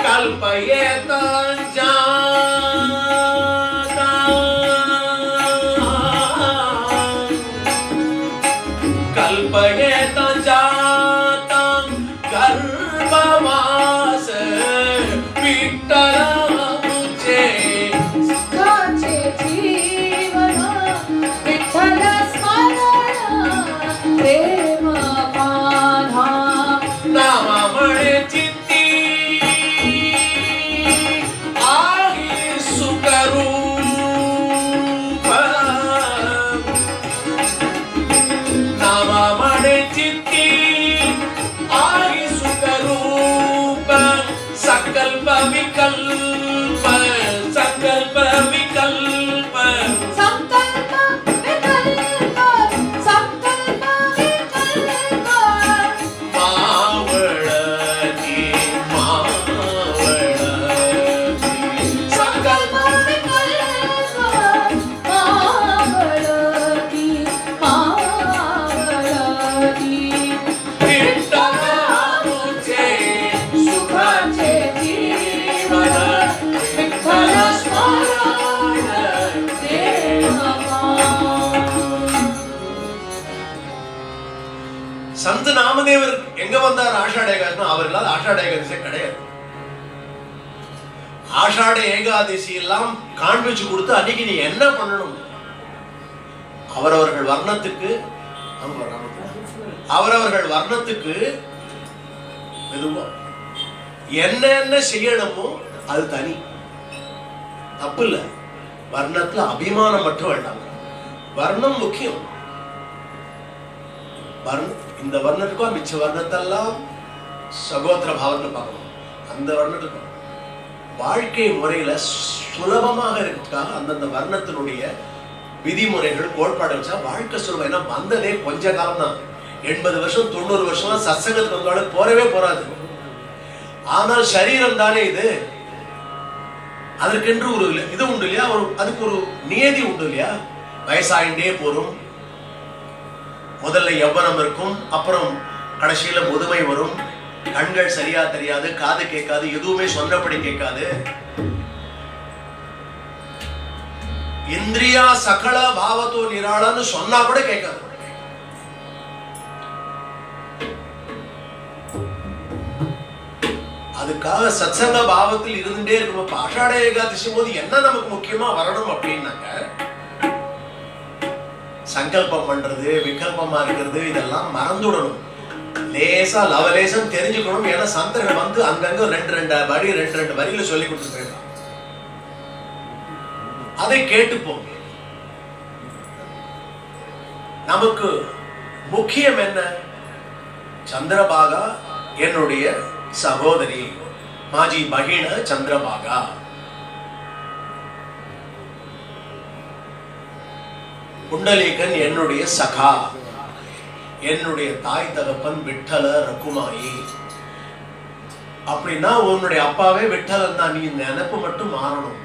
कल्पयेत जाता कल्पयेत जाता गर्भवास विठ्ठला मुझे सुखाचे जीवन विठ्ठल स्मरण प्रेम पाना नामामुळे चित्ती आहे सुखरूप नामामुळे चित्ती आहे सुखरूप संकल्प विकल्प संकल्प विकल्प संकल्प विकल्प संकल्प विकल्प मावळती मावळती संकल्प विकल्प मावळती मावळती विठ्ठला मुझे सुखाचे जीवन विठ्ठल स्मरण प्रेम சந்த் நாமதேவர் எங்க வந்தார்? ஆஷாட ஏகாதசி. அவர் இல்லாத ஆஷாட ஏகாதசி கிடையாது. ஆஷாட ஏகாதசி எல்லாம் காண்பிச்சு கொடுத்து அன்னைக்கு நீ என்ன பண்ணணும், அவரவர்கள் வர்ணத்துக்கு அவரவர்கள் வர்ணத்துக்கு மெதுவா என்ன செய்யணுமோ அது தனி, தப்பு இல்ல. வர்ணத்துல அபிமானம் மட்டும் வேண்டாம், வர்ணம் முக்கியம். இந்த வர்ணத்துக்கும் மிச்ச வர்ணத்தெல்லாம் சகோதர பாவத்தை பார்க்கணும். அந்த வர்ணத்துக்கும் வாழ்க்கை முறையில சுலபமாக இருக்கிறதுக்காக அந்தந்த வர்ணத்தினுடைய விதிமுறைகள் கோட்பாடு வச்சா வாழ்க்கை சுலபம். ஏன்னா வந்ததே கொஞ்ச காலம் தான், 80 வருஷம் 90 வருஷம் சத்சங்கத்துக்கு வந்தாலும் போறவே போறாது. ஆனால் சரீரம் தானே இது, அதற்கென்று ஒரு இது உண்டு இல்லையா, அதுக்கு ஒரு நியதி உண்டு இல்லையா. வயசாயிண்டே போரும், முதல்ல யௌவனம் இருக்கும், அப்புறம் கடைசியில முதுமை வரும், கண்கள் சரியா தெரியாது, காது கேட்காது, எதுவுமே சொன்னபடி கேட்காது, இந்திரியா சகல பாவத்தோ நிராளன்னு சொன்னா கூட கேட்காது. அதுக்காக சத்சங்க பாவத்தில் இருந்துட்டே இருக்கும். ஆஷாட ஏகாதசி போது என்ன நமக்கு முக்கியமா வரணும் அப்படின்னாக்க, சங்கல்பம் பண்றது, விகல்பமா இருக்கிறது, இதெல்லாம் மறந்துடணும். லேசா லவலேசம் தெரிஞ்சுக்கணும். ஏன்னா சந்தர்கள் வந்து அங்கங்க 2 வரியில சொல்லி கொடுத்து போயிடலாம். அதை கேட்டுப்போம். நமக்கு முக்கியம் என்ன? சந்திரபாகா என்னுடைய சகோதரி, மாஜி பகிண சந்திரபாகா. புண்டலீகன் என்னுடைய சகா, என்னுடைய தாய் தகப்பன் விட்டல ரகுமாயி. அப்படின்னா உன்னுடைய அப்பாவே விட்டலன் தான். நீ நினைப்பு மட்டும் மாறணும்.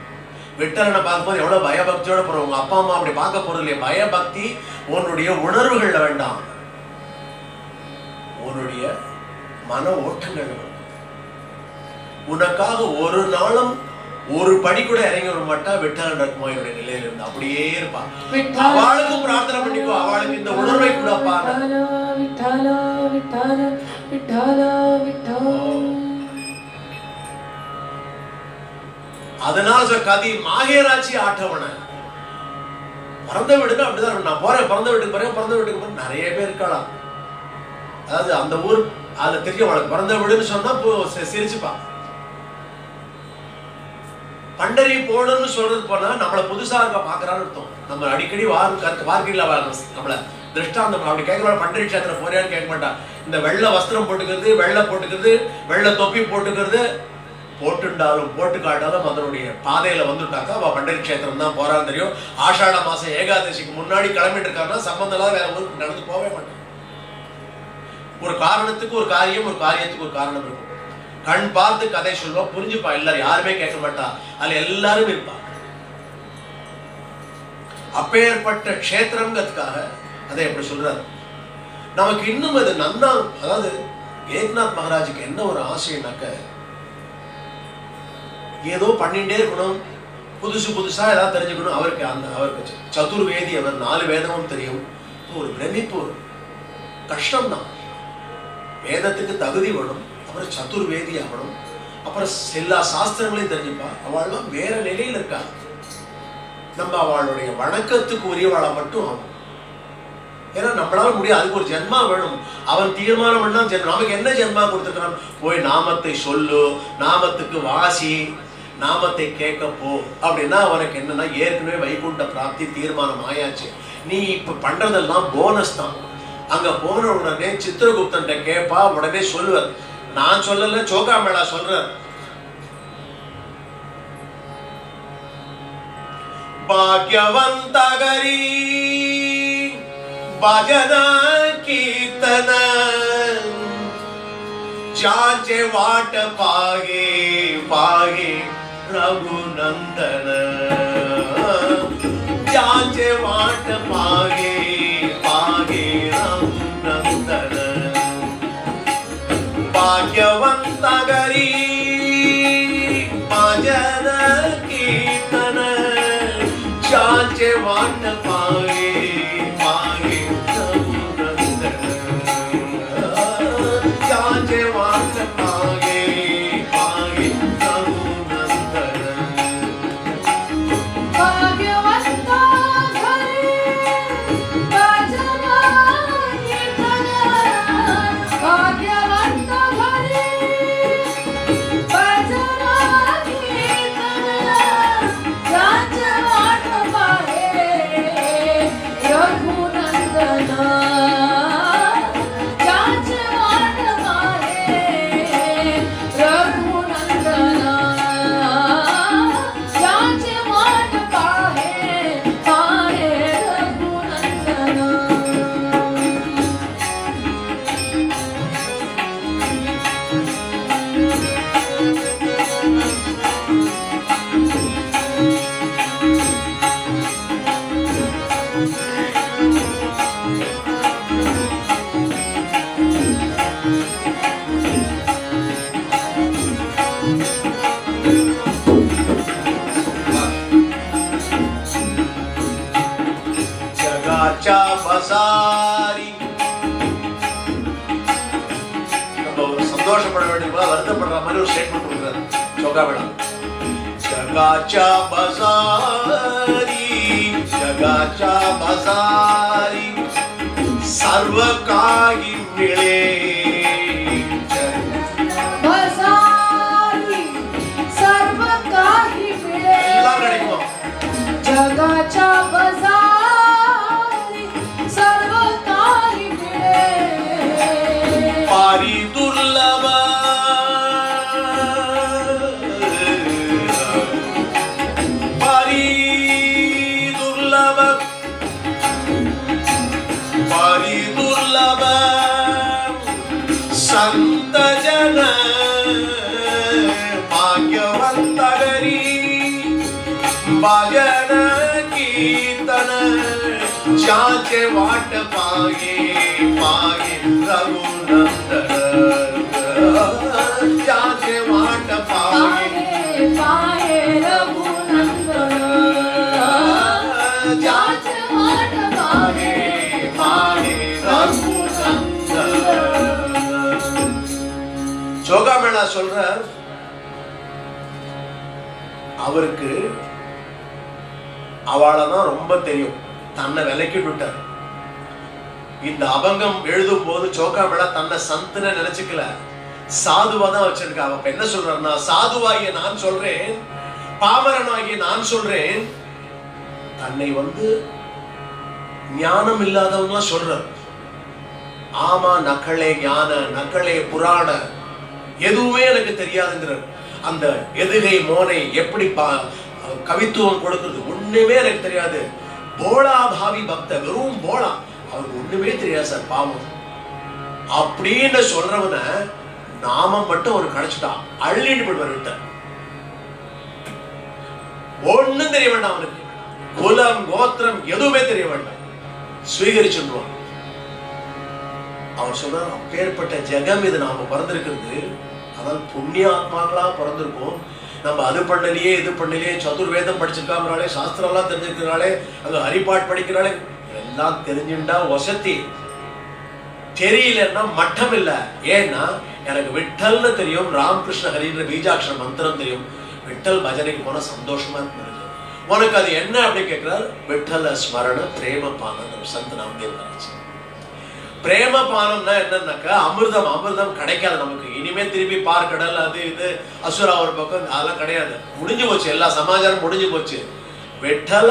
விட்டலனை பார்க்கும்போது எவ்வளவு பயபக்தியோட போறோம். உங்க அப்பா அம்மா அப்படி பார்க்க போறது இல்லையா. பயபக்தி உன்னுடைய உணர்வுகள்ல வேண்டாம், உன்னுடைய மன ஓட்டங்கள். உனக்காக ஒரு நாளும் ஒரு படி கூட இறங்கி வர மாட்டா. விட்டால் ரகுமாயினுடைய நிலையில இருந்து அப்படியே இருப்பா. விட்டல அவளுக்கும் பிரார்த்தனை பண்ணிக்கோ, அவளுக்கு இந்த உணர்வை கூடப்பா. விட்டல விட்டல விட்டல விட்டல. அதனால கதி மாகேராட்சி ஆட்டவன பிறந்த வீடுக்கு அப்படிதான். நான் போறேன் பிறந்த வீட்டுக்கு போறேன், பிறந்த வீட்டுக்கு போறேன். நிறைய பேர் இருக்கலாம். அதாவது அந்த ஊர் அதுல தெரியும் அவளுக்கு பிறந்த வீடுன்னு சொன்னா சிரிச்சுப்பா. பண்டரி போகணும்னு சொல்றது போனா நம்மள புதுசா இருக்க பாக்குறான்னு அர்த்தம். நம்ம அடிக்கடி வாழ்க்கையில நம்மள திருஷ்டாந்தம் அப்படி கேட்கற. பண்டரி கஷேத்திரம் போறியான்னு கேட்க மாட்டா. இந்த வெள்ளை வஸ்திரம் போட்டுக்கிறது, வெள்ளை போட்டுக்கிறது, வெள்ளை தொப்பி போட்டுக்கிறது, போட்டுண்டாலும் போட்டு காட்டாலும் அதனுடைய பாதையில வந்துட்டாக்கா அவ பண்டரி கஷேத்திரம் தான் போறான்னு தெரியும். ஆஷாட மாசம் ஏகாதசிக்கு முன்னாடி கிளம்பிட்டு இருக்காருன்னா சம்பந்தம் இல்லாத வேற ஊருக்கு நடந்து போவே மாட்டேன். ஒரு காரணத்துக்கு ஒரு காரியம், ஒரு காரியத்துக்கு ஒரு காரணம் இருக்கும். கண் பார்த்து கதை சொல்லுவா, புரிஞ்சுப்பா. எல்லாரும் யாருமே கேட்க மாட்டா, அதுல எல்லாரும் இருப்பா. அப்பேற்பட்ட க்ஷேத்திரங்கிறதுக்காக அதை எப்படி சொல்றாரு. நமக்கு இன்னும் அது நன்னா, அதாவது ஏக்நாத் மகாராஜுக்கு என்ன ஒரு ஆசைனாக்க, ஏதோ பண்ணிட்டே இருக்கணும், புதுசு புதுசா ஏதாவது தெரிஞ்சுக்கணும். அவருக்கு சதுர்வேதி, அவர் 4 வேதமும் தெரியும். ஒரு பிரமிப்பு, கஷ்டம்தான். வேதத்துக்கு தகுதி வேணும், அப்புறம் சதுர்வேதி ஆகணும், அப்புறம் எல்லா சாஸ்திரங்களையும் தெரிஞ்சுப்பா. அவள்லாம் வேற நிலையில இருக்கா. நம்ம அவளுடைய வணக்கத்துக்கு உரியவாளை மட்டும் ஆகும். ஏன்னா நம்மளால முடியாது, அதுக்கு ஒரு ஜென்மா வேணும். அவன் தீர்மானம் பண்ணா நமக்கு என்ன ஜென்மா கொடுத்துருக்கான், போய் நாமத்தை சொல்லு, நாமத்துக்கு வாசி, நாமத்தை கேட்க போ அப்படின்னா அவனுக்கு என்னன்னா ஏற்கனவே வைகுண்ட பிராப்தி தீர்மானம் ஆயாச்சு. நீ இப்ப பண்றதெல்லாம் போனஸ் தான். அங்க போன உடனே சித்திரகுப்தன் கேட்பா, உடனே சொல்லுவார். நான் சொல்லல, சோகாமேளா சொல்ற. பாக்யவந்தகரி भजन कीर्तन जाचे वाट पागे पागे रघुनंदन जाचे वाट पागे पागे रघुनंदन भाग्यवंत गरी भजन कीर्तन जाचे वाट पागे பசாரி நம்ம சந்தோஷப்பட வேண்டிய வருத்தப்படுற மாதிரி ஒரு ஸ்டேட்மெண்ட் கொடுக்குறாரு சோகாவேளா. ஜகாச்சா பசாரி ஜகாச்சா பசாரி சர்வ காகி மிளே பசாரி சர்வ காகி மிளே எல்லாம் கிடைக்குமா. ஜகாச்சா பசாரி पारी दुर्लभ पारी दुर्लभ पारी दुर्लभ संत जन भाग्यवंत गरी भजन कीर्तन जाचे वाट पागे पागे रघुनंदन जाचे वाट पागे पागे ஜோகாமேளா சொல்ற அவருக்கு அவளதான் ரொம்ப தெரியும், தன்னை விலைக்கு விட்டார். இந்த அபங்கம் எழுதும் போது சோகாமேளா தன்னை சந்துன்னு நினைச்சுக்கல, சாதுவா தான் வச்சிருக்கா. அவ என்ன சொல்றாருன்னா, சாதுவாகிய நான் சொல்றேன், பாமரனாகிய நான் சொல்றேன், தன்னை ஞானம் இல்லாதவங்க சொல்றார். ஆமா, நக்களே ஞான, நக்களே புராண, எதுவுமே எனக்கு தெரியாதுங்கிறார். அந்த எதுகை மோனை எப்படி கவித்துவம் கொடுக்கிறது ஒண்ணுமே எனக்கு தெரியாது. போலா பாவி பக்த, வெறும் போலா, அவருக்கு ஒண்ணுமே தெரியாது சார், பாவம் அப்படின்னு சொல்றவன நாமம் மட்டும் ஒரு கிடைச்சிட்டான், அள்ளிட்டு போயிடுவார் விட்ட. ஒண்ணும் தெரிய வேண்டாம் அவனுக்கு, குலம் கோத்திரம் எதுவுமே தெரிய வேண்டாம், ஸ்வீகரிச்சுடுவான். அவர் சொல்றார், அப்பேற்பட்ட ஜெகம் இது நாம பிறந்திருக்கிறது. அதாவது புண்ணிய ஆத்மாக்களா பிறந்திருக்கோம். நம்ம அது பண்ணலையே இது பண்ணலையே, சதுர்வேதம் படிச்சிருக்காமனாலே, சாஸ்திரம் எல்லாம் தெரிஞ்சிருக்கிறாளே, அது ஹரிபாட் படிக்கிறாளே, எல்லாம் தெரிஞ்சுட்டா வசதி, தெரியலன்னா மட்டம் இல்ல. ஏன்னா எனக்கு விட்டல்னு தெரியும், ராமகிருஷ்ண ஹரின்ற பீஜாட்சர மந்திரம் தெரியும், விட்டல் பஜனைக்கு போன சந்தோஷமா இருக்கு. உனக்கு அது என்ன அப்படி கேட்கிறார், விட்டல ஸ்மரண பிரேம பானம். சந்த் நாமதேவ் கரைச்சு பிரேம பானம்னா என்னன்னாக்கா, அமிர்தம். அமிர்தம் கிடைக்காது நமக்கு இனிமே. திருப்பி பார்க்கடல் அது இது அசுரா ஒரு பக்கம், அதெல்லாம் கிடையாது, முடிஞ்சு போச்சு, எல்லா சமாச்சாரம் முடிஞ்சு போச்சு. விட்டல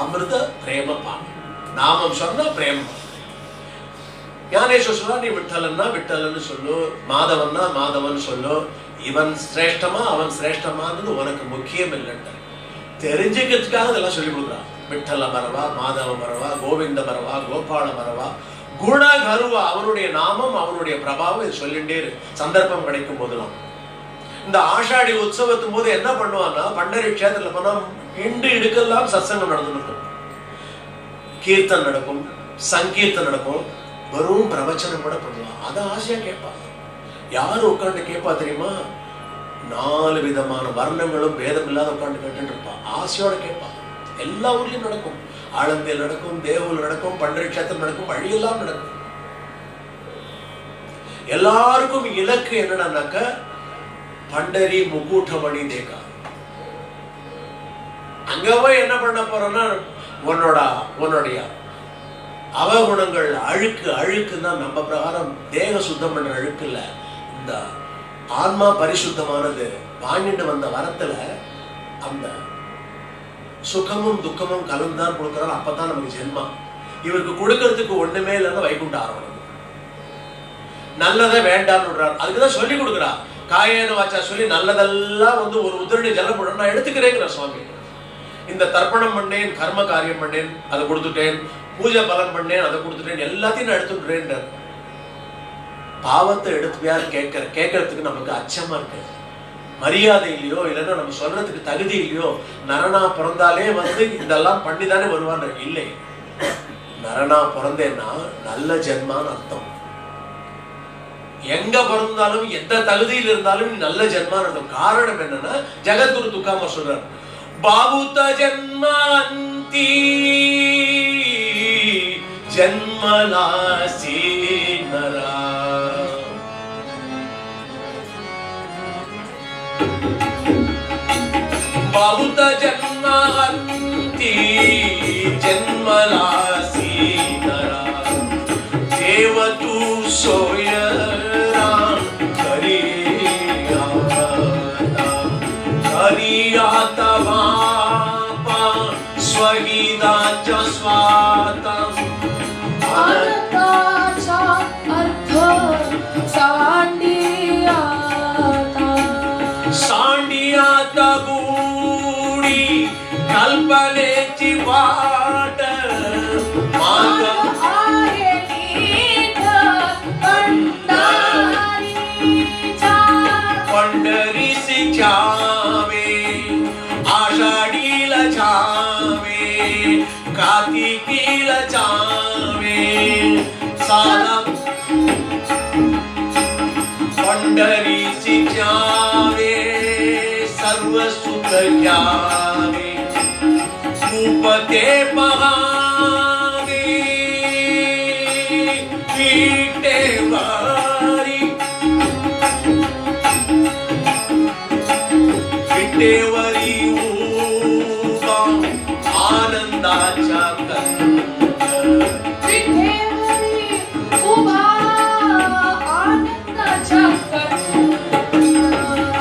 அமிர்த பிரேம பானம், நாமம் சொன்னா பிரேமம். ஞானேஸ்வர் சொல்றா, நீ விட்டலன்னா விட்டலன்னு சொல்லு, மாதவன்னா மாதவன் சொல்லு, இவன் சிரேஷ்டமா அவன் சிரேஷ்டமானது உனக்கு முக்கியம் இல்லைன்னு தெரிஞ்சுக்கிறதுக்காக இதெல்லாம் சொல்லி கொடுக்குறான். விட்டல மரவா, மாதவ மரவா, கோவிந்த மரவா, கோபால மரவா, குண கருவா, அவனுடைய நாமம் அவனுடைய பிரபாவம் இது சொல்லிட்டே சந்தர்ப்பம் கிடைக்கும் போதெல்லாம். இந்த ஆஷாடி உற்சவத்தும் போது என்ன பண்ணுவான்னா, பண்டரி கஷேத்திரத்துல போனா இண்டு இடுக்கெல்லாம் சத்சங்கம் நடந்துருக்கும், கீர்த்தன் நடக்கும், சங்கீர்த்தன் நடக்கும், வெறும் பிரவச்சனம் கூட பண்ணுவான். அதை ஆசையா கேட்பான். யாரு உட்காந்து கேட்பா தெரியுமா, 4 விதமான வர்ணங்களும் வேதம் இல்லாத உட்காந்து கேட்டு இருப்பான், ஆசையோட கேட்பான். எல்லா ஊர்லயும் நடக்கும், ஆலந்தியில் நடக்கும், தேவூர் நடக்கும், பண்டரி கஷேத்திரம் நடக்கும், வழியெல்லாம் நடக்கும். எல்லாருக்கும் இலக்கு என்னடான்னாக்க, பண்டரி முக்கூட்டமணி தேக்கா. அங்க போய் என்ன பண்ண போறோம்னா, உன்னுடைய அவகுணங்கள் அழுக்கு, அழுக்குன்னா நம்ம பிரகாரம் தேக சுத்தம் பண்ற அழுக்கு இல்ல, இந்த ஆன்மா பரிசுத்தமானது. வாங்கிட்டு வந்த வரத்துல அந்த சுகமும் துக்கமும் கலந்துதான் கொடுக்கிறார், அப்பதான் நமக்கு ஜென்மா. இவருக்கு கொடுக்கறதுக்கு ஒண்ணுமே இல்லைன்னா வைகுண்ட ஆரம்பம். நல்லதை வேண்டாம்னு விடுறார், அதுக்குதான் சொல்லி கொடுக்குறார். காயேன வாச்சா சொல்லி நல்லதெல்லாம் ஒரு உதிரடி ஜலப்படம் நான் எடுத்துக்கிறேங்கிற சுவாமி. இந்த தர்ப்பணம் பண்ணேன், கர்ம காரியம் பண்ணேன், அதை கொடுத்துட்டேன், பூஜை பலன் பண்ணேன், அதை கொடுத்துட்டேன், எல்லாத்தையும் நான் எடுத்துக்கிறேன். பாவத்தை எடுத்துவியார் கேட்கறதுக்கு நமக்கு அச்சமா இருக்கு, மரியாதை இல்லையோ, இல்லைன்னா நம்ம சொல்றதுக்கு தகுதி இல்லையோ. நரனா பிறந்தாலே இதெல்லாம் பண்ணிதானே வருவான். இல்லை, நரனா பிறந்தேன்னா நல்ல ஜென்மான்னு அர்த்தம். எங்க பிறந்தாலும் எந்த தகுதியில் இருந்தாலும் நல்ல ஜென்மான்னு அர்த்தம். காரணம் என்னன்னா, ஜெகத்குரு துக்காம சொல்றார், பாபுத ஜென்மாந்தி ஜென்மலாசி நரா. बहुत जन्मांति जन्मराशि नरा देव तू सोय राम करियाता वापा स्वहिदाच स्वातम अर्थाचा अर्थ सांडियाता कल्पनेची वाट माग आहे नीठ पंढरीसी जावे, आषाढीला जावे, कार्तिकीला जावे, साला पंढरीसी जावे, सर्व सुख घ्यावे, उपते पहावे विटेवारी विटेवरी उभा आनंदाच्या कंद विटेवरी उभा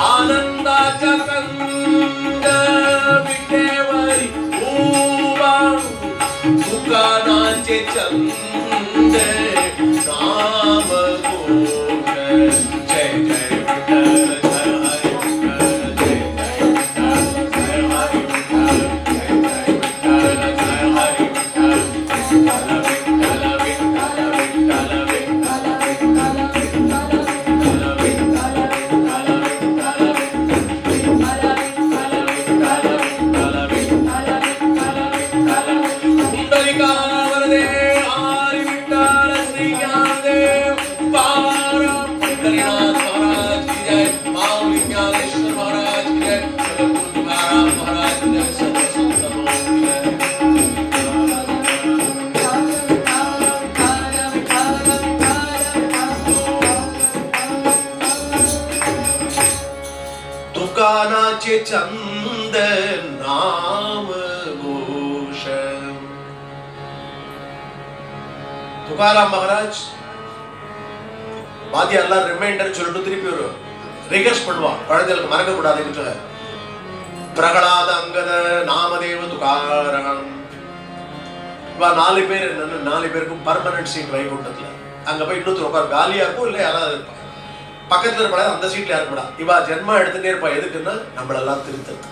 आनंदाच्या कंद विटेवरी उभा दुकानाचे चंद नाम घोष जय जय विठ्ठल जय हरी विठ्ठल जय जय विठ्ठल जय हरी विठ्ठल जय जय विठ्ठल जय हरी विठ्ठल विठ्ठल विठ्ठल विठ्ठल विठ्ठल दुकानाचे चंद नाम घोष तुकाराम महाराज பாதி எல்லாம் ரிமைண்டர் சொல்லிட்டு திருப்பி ஒரு ரிகர்ஸ் பண்ணுவான், குழந்தைகளுக்கு மறக்க கூடாதுன்னு. பிரகலாத அங்கத நாமதேவ துகாரம். இவா 4 பேர் என்னன்னு 4 பேருக்கும் பர்மனன்ட் சீட் வைகுண்டத்துல. அங்க போய் இன்னொருத்தர் உட்கார், காலியா இருக்கும், இல்லை யாராவது இருப்பாங்க பக்கத்துல இருப்பா, அந்த சீட்ல யாருப்படா. இவா ஜென்மா எடுத்துட்டே இருப்பா. எதுக்குன்னா நம்மளெல்லாம் திருத்தறது.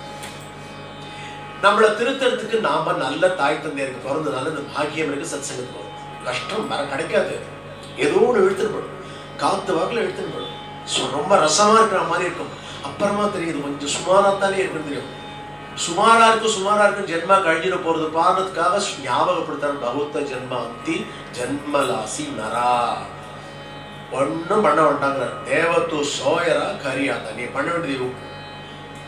நம்மளை திருத்தறதுக்கு நாம நல்ல தாய் தந்தையருக்கு பிறந்தனால இந்த பாக்கியம் இருக்கு. சத் சங்கத்துக்கு வரும். கஷ்டம் வர கிடைக்காது, ஏதோ ஒன்று இழுத்துட்டு போடும், காத்து வாக்குல எடுத்துன்னு போடும். ரொம்ப ரசமா இருக்கிற மாதிரி இருக்கும். அப்புறமா தெரியுது கொஞ்சம் சுமாராத்தானே இருக்குன்னு தெரியும். சுமாரா இருக்கும் ஜென்மா கழிஞ்சிட போறது பாடுறதுக்காக ஞாபகப்படுத்தாரு. பகுத்த ஜென்மாந்தி ஜென்மலாசி நரா. ஒன்னும் பண்ண வேண்டாங்கிறார். தேவத்து சோயரா கரியாத்தா. நீ பண்ண வேண்டியது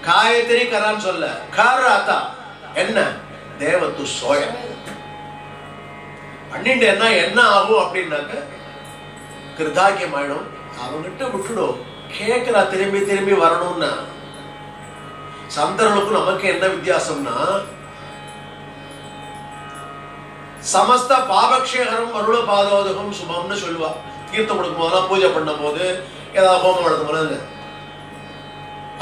காயத்திரி கரான்னு சொல்ல, காராத்தா என்ன தேவத்து சோயர் பண்ணிட்டு என்ன ஆகும் அப்படின்னாக்க கிருதாக்கியம் ஆயிடும். அவங்கிட்ட விட்டுடும். கேட்கிறா திரும்பி திரும்பி வரணும்னா. சந்தர்களுக்கும் நமக்கு என்ன வித்தியாசம்னா, சமஸ்த பாபக்ஷேகரம் அருள பாதோதகம் சுபம்னு சொல்லுவா. தீர்த்தம் கொடுக்கும் போதெல்லாம் பூஜை பண்ணும் போது ஏதாவது ஹோமம் நடத்தும் போது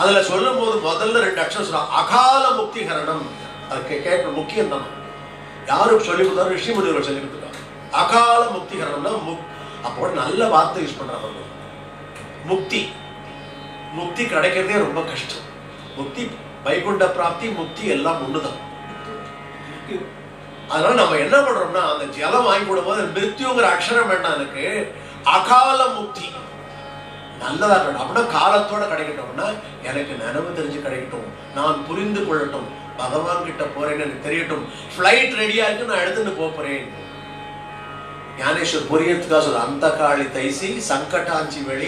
அதுல சொல்லும் போது முதல்ல 2 அக்ஷரம் சொல்றா. அகால முக்திகரணம். அதுக்கு கேட்க முக்கியம் தான். யாரும் சொல்லி கொடுத்தாரு? ரிஷி முனிவர்கள் சொல்லி கொடுத்துருக்காங்க. அகால முக்திகரணம்னா அப்போ நல்ல வார்த்தை யூஸ் பண்றாங்க. முக்தி முக்தி கிடைக்கிறதே ரொம்ப கஷ்டம். முக்தி வைகுண்ட பிராப்தி முக்தி எல்லாம் ஒண்ணுதான். அதனால நம்ம என்ன பண்றோம்னா, அந்த ஜலம் வாங்கி கொடுக்கும் போது மிருத்யுங்கிற அக்ஷரம் வேண்டாம். எனக்கு அகால முக்தி நல்லதா இருக்கட்டும். அப்படின்னா காலத்தோட கிடைக்கட்டும்னா எனக்கு நினைவு தெரிஞ்சு கிடைக்கட்டும், நான் புரிந்து கொள்ளட்டும், பகவான் கிட்ட போறேன்னு எனக்கு தெரியட்டும், பிளைட் ரெடியா இருக்கு, நான் எடுத்துட்டு போறேன். ஞானேஸ்வர் புரியத்துக்காக சொல்ற. அந்த காளி தைசி சங்கட்டாஞ்சி வெளி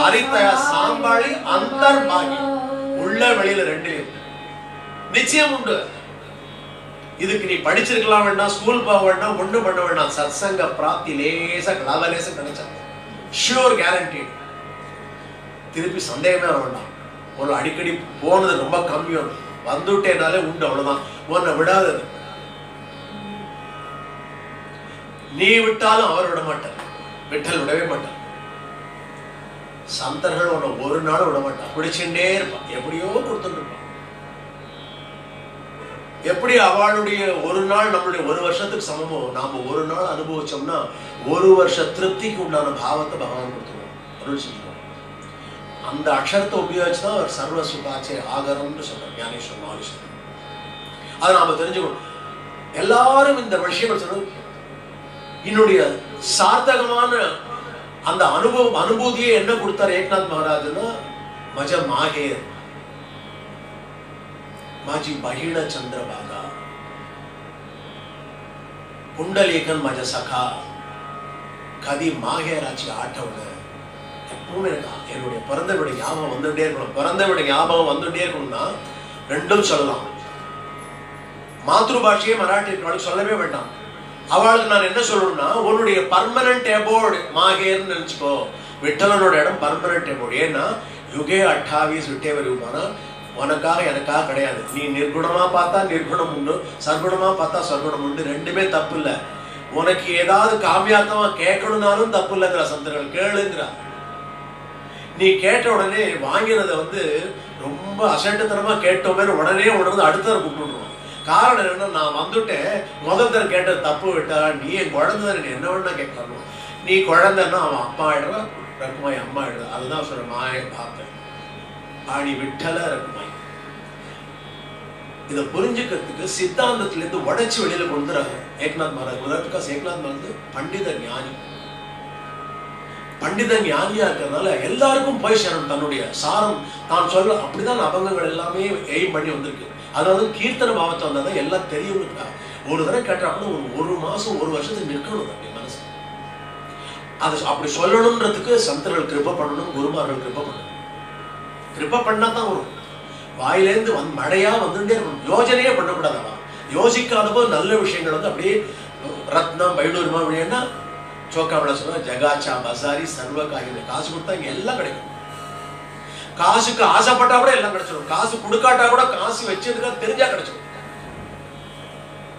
ஹரிதயா சாம்பாளி அந்தர்பாகி. உள்ள வெளியில 2 நிச்சயம் உண்டு. இதுக்கு நீ படிச்சிருக்கலாம் வேண்டாம், ஸ்கூல் போக வேண்டாம், ஒண்ணு பண்ண வேண்டாம். சத்சங்க பிராப்தி லேசா லவலேசா கிடைச்சா ஷூர் கேரண்டி. திருப்பி சந்தேகமே வேண்டாம். ஒரு அடிக்கடி போனது ரொம்ப கம்மியும் வந்துட்டேனாலே உண்டு, அவ்வளவுதான். உன்னை விடாதது. நீ விட்டாலும் அவர் விட மாட்டார். விட்டல் விடவே மாட்டார். சந்தர்கள் உன்னை ஒரு நாள் விட மாட்டான். பிடிச்சுட்டே இருப்பான். எப்படியோ கொடுத்துட்டு இருப்பான். எப்படி அவளுடைய ஒரு நாள் நம்மளுடைய 1 வருஷத்துக்கு சமமோ, நாம ஒரு நாள் அனுபவிச்சோம்னா 1 வருஷ திருப்திக்கு உண்டான பாவத்தை பகவான் கொடுத்துருவோம், அருள் செஞ்சுருவோம். அந்த அக்ஷரத்தை உபயோகிச்சுதான் அவர் சர்வ சுகாச்சே ஆகரம்னு சொல்றார் ஞானேஸ்வர் மகாவிஷ்ணு. அதை நாம தெரிஞ்சுக்கணும். எல்லாரும் இந்த விஷயம் சொல்லணும். என்னுடைய சார்த்தகமான அந்த அனுபூதியை என்ன கொடுத்தார் ஏக்நாத் மகாராஜ்னா, மஜ மாகேர் மாஜி பகிண சந்திரபாகா புண்டலீகன் மஜ சகா கதி மாகேராட்சி ஆட்டவுல. எப்பவுமே என்னுடைய பிறந்த விட ஞாபகம் வந்துட்டே இருக்கணும். பிறந்த விட ஞாபகம் வந்துட்டே இருக்கணும்னா 2 சொல்லலாம். மாத்ருபாஷையே மராட்டி இருக்கிறவளுக்கு சொல்லவே வேண்டாம். அவளுக்கு நான் என்ன சொல்லணும்னா, உன்னுடைய பர்மனன்ட் அபோர்டு மாகேர்னு நினைச்சுக்கோ. விட்டலனோட இடம் பர்மனன்ட் அபோர்டு. ஏன்னா யுகே 28 விட்டேவர் யுகமானா உனக்காக எனக்காக கிடையாது. நீ நிர்குணமா பார்த்தா நிர்குணம் உண்டு, சர்க்குணமா பார்த்தா சர்க்குணம் உண்டு, ரெண்டுமே தப்பு இல்லை. உனக்கு ஏதாவது காமியாத்தமா கேட்கணும்னாலும் தப்பு இல்லைங்கிற சந்தர்கள், கேளுங்கிறா. நீ கேட்ட உடனே வாங்கினதை ரொம்ப அசட்டுத்தனமா கேட்டோமே உடனே உணர்ந்து அடுத்த கூப்பிட்டுருவோம். காரணம் என்னன்னா, நான் வந்துட்டேன், முதல் தர கேட்டது தப்பு விட்டா, நீ என் குழந்தை, நீ என்ன வேணா கேட்கணும். நீ குழந்தைன்னா அவன் அப்பா ஆயிடுறா, ரகுமாய் அம்மா ஆயிடுறா. அதுதான் சொல்ற மாய பார்த்தேன் ஆடி விட்டல ரகுமாய். இதை புரிஞ்சுக்கிறதுக்கு சித்தாந்தத்துல இருந்து உடைச்சு வெளியில கொண்டுறாங்க ஏக்நாத் மகாராஜ். ஏக்நாத் மகாராஜ் பண்டித ஞானி. பண்டித ஞானியா இருக்கிறதுனால எல்லாருக்கும் போய் சேரணும் தன்னுடைய சாரம் தான் சொல்ல. அப்படிதான் அபங்கங்கள் எல்லாமே எய்ம் பண்ணி வந்திருக்கு. அதனால கீர்த்தன பாவத்தை வந்தாதான் எல்லாம் தெரியும்னுக்கா. ஒரு தடவை கேட்டாங்கன்னா ஒரு மாசம் ஒரு வருஷத்துக்கு நிற்கணும் அப்படி மனசு. அதை அப்படி சொல்லணும்ன்றதுக்கு சந்தர்கள் கிருப பண்ணணும், குருமார்கள் கிருப பண்ணணும். கிருப பண்ணா தான் வரும். வாயிலேருந்து மழையா வந்துட்டே இருக்கணும். யோஜனையே பண்ணக்கூடாதவா. யோசிக்காத போது நல்ல விஷயங்கள் அப்படியே ரத்னம் பைடூர்மா அப்படின்னா சோக்காவில சொன்னா ஜகாச்சா பசாரி சர்வ காய்கறி. காசு கொடுத்தா இங்க எல்லாம் கிடைக்கும். காசுக்கு ஆசைப்பட்டா கூட எல்லாம் கிடைச்சிடும். காசு கொடுக்காட்டா கூட காசு வச்சதுக்கா தெரிஞ்சா கிடைச்சிடும்.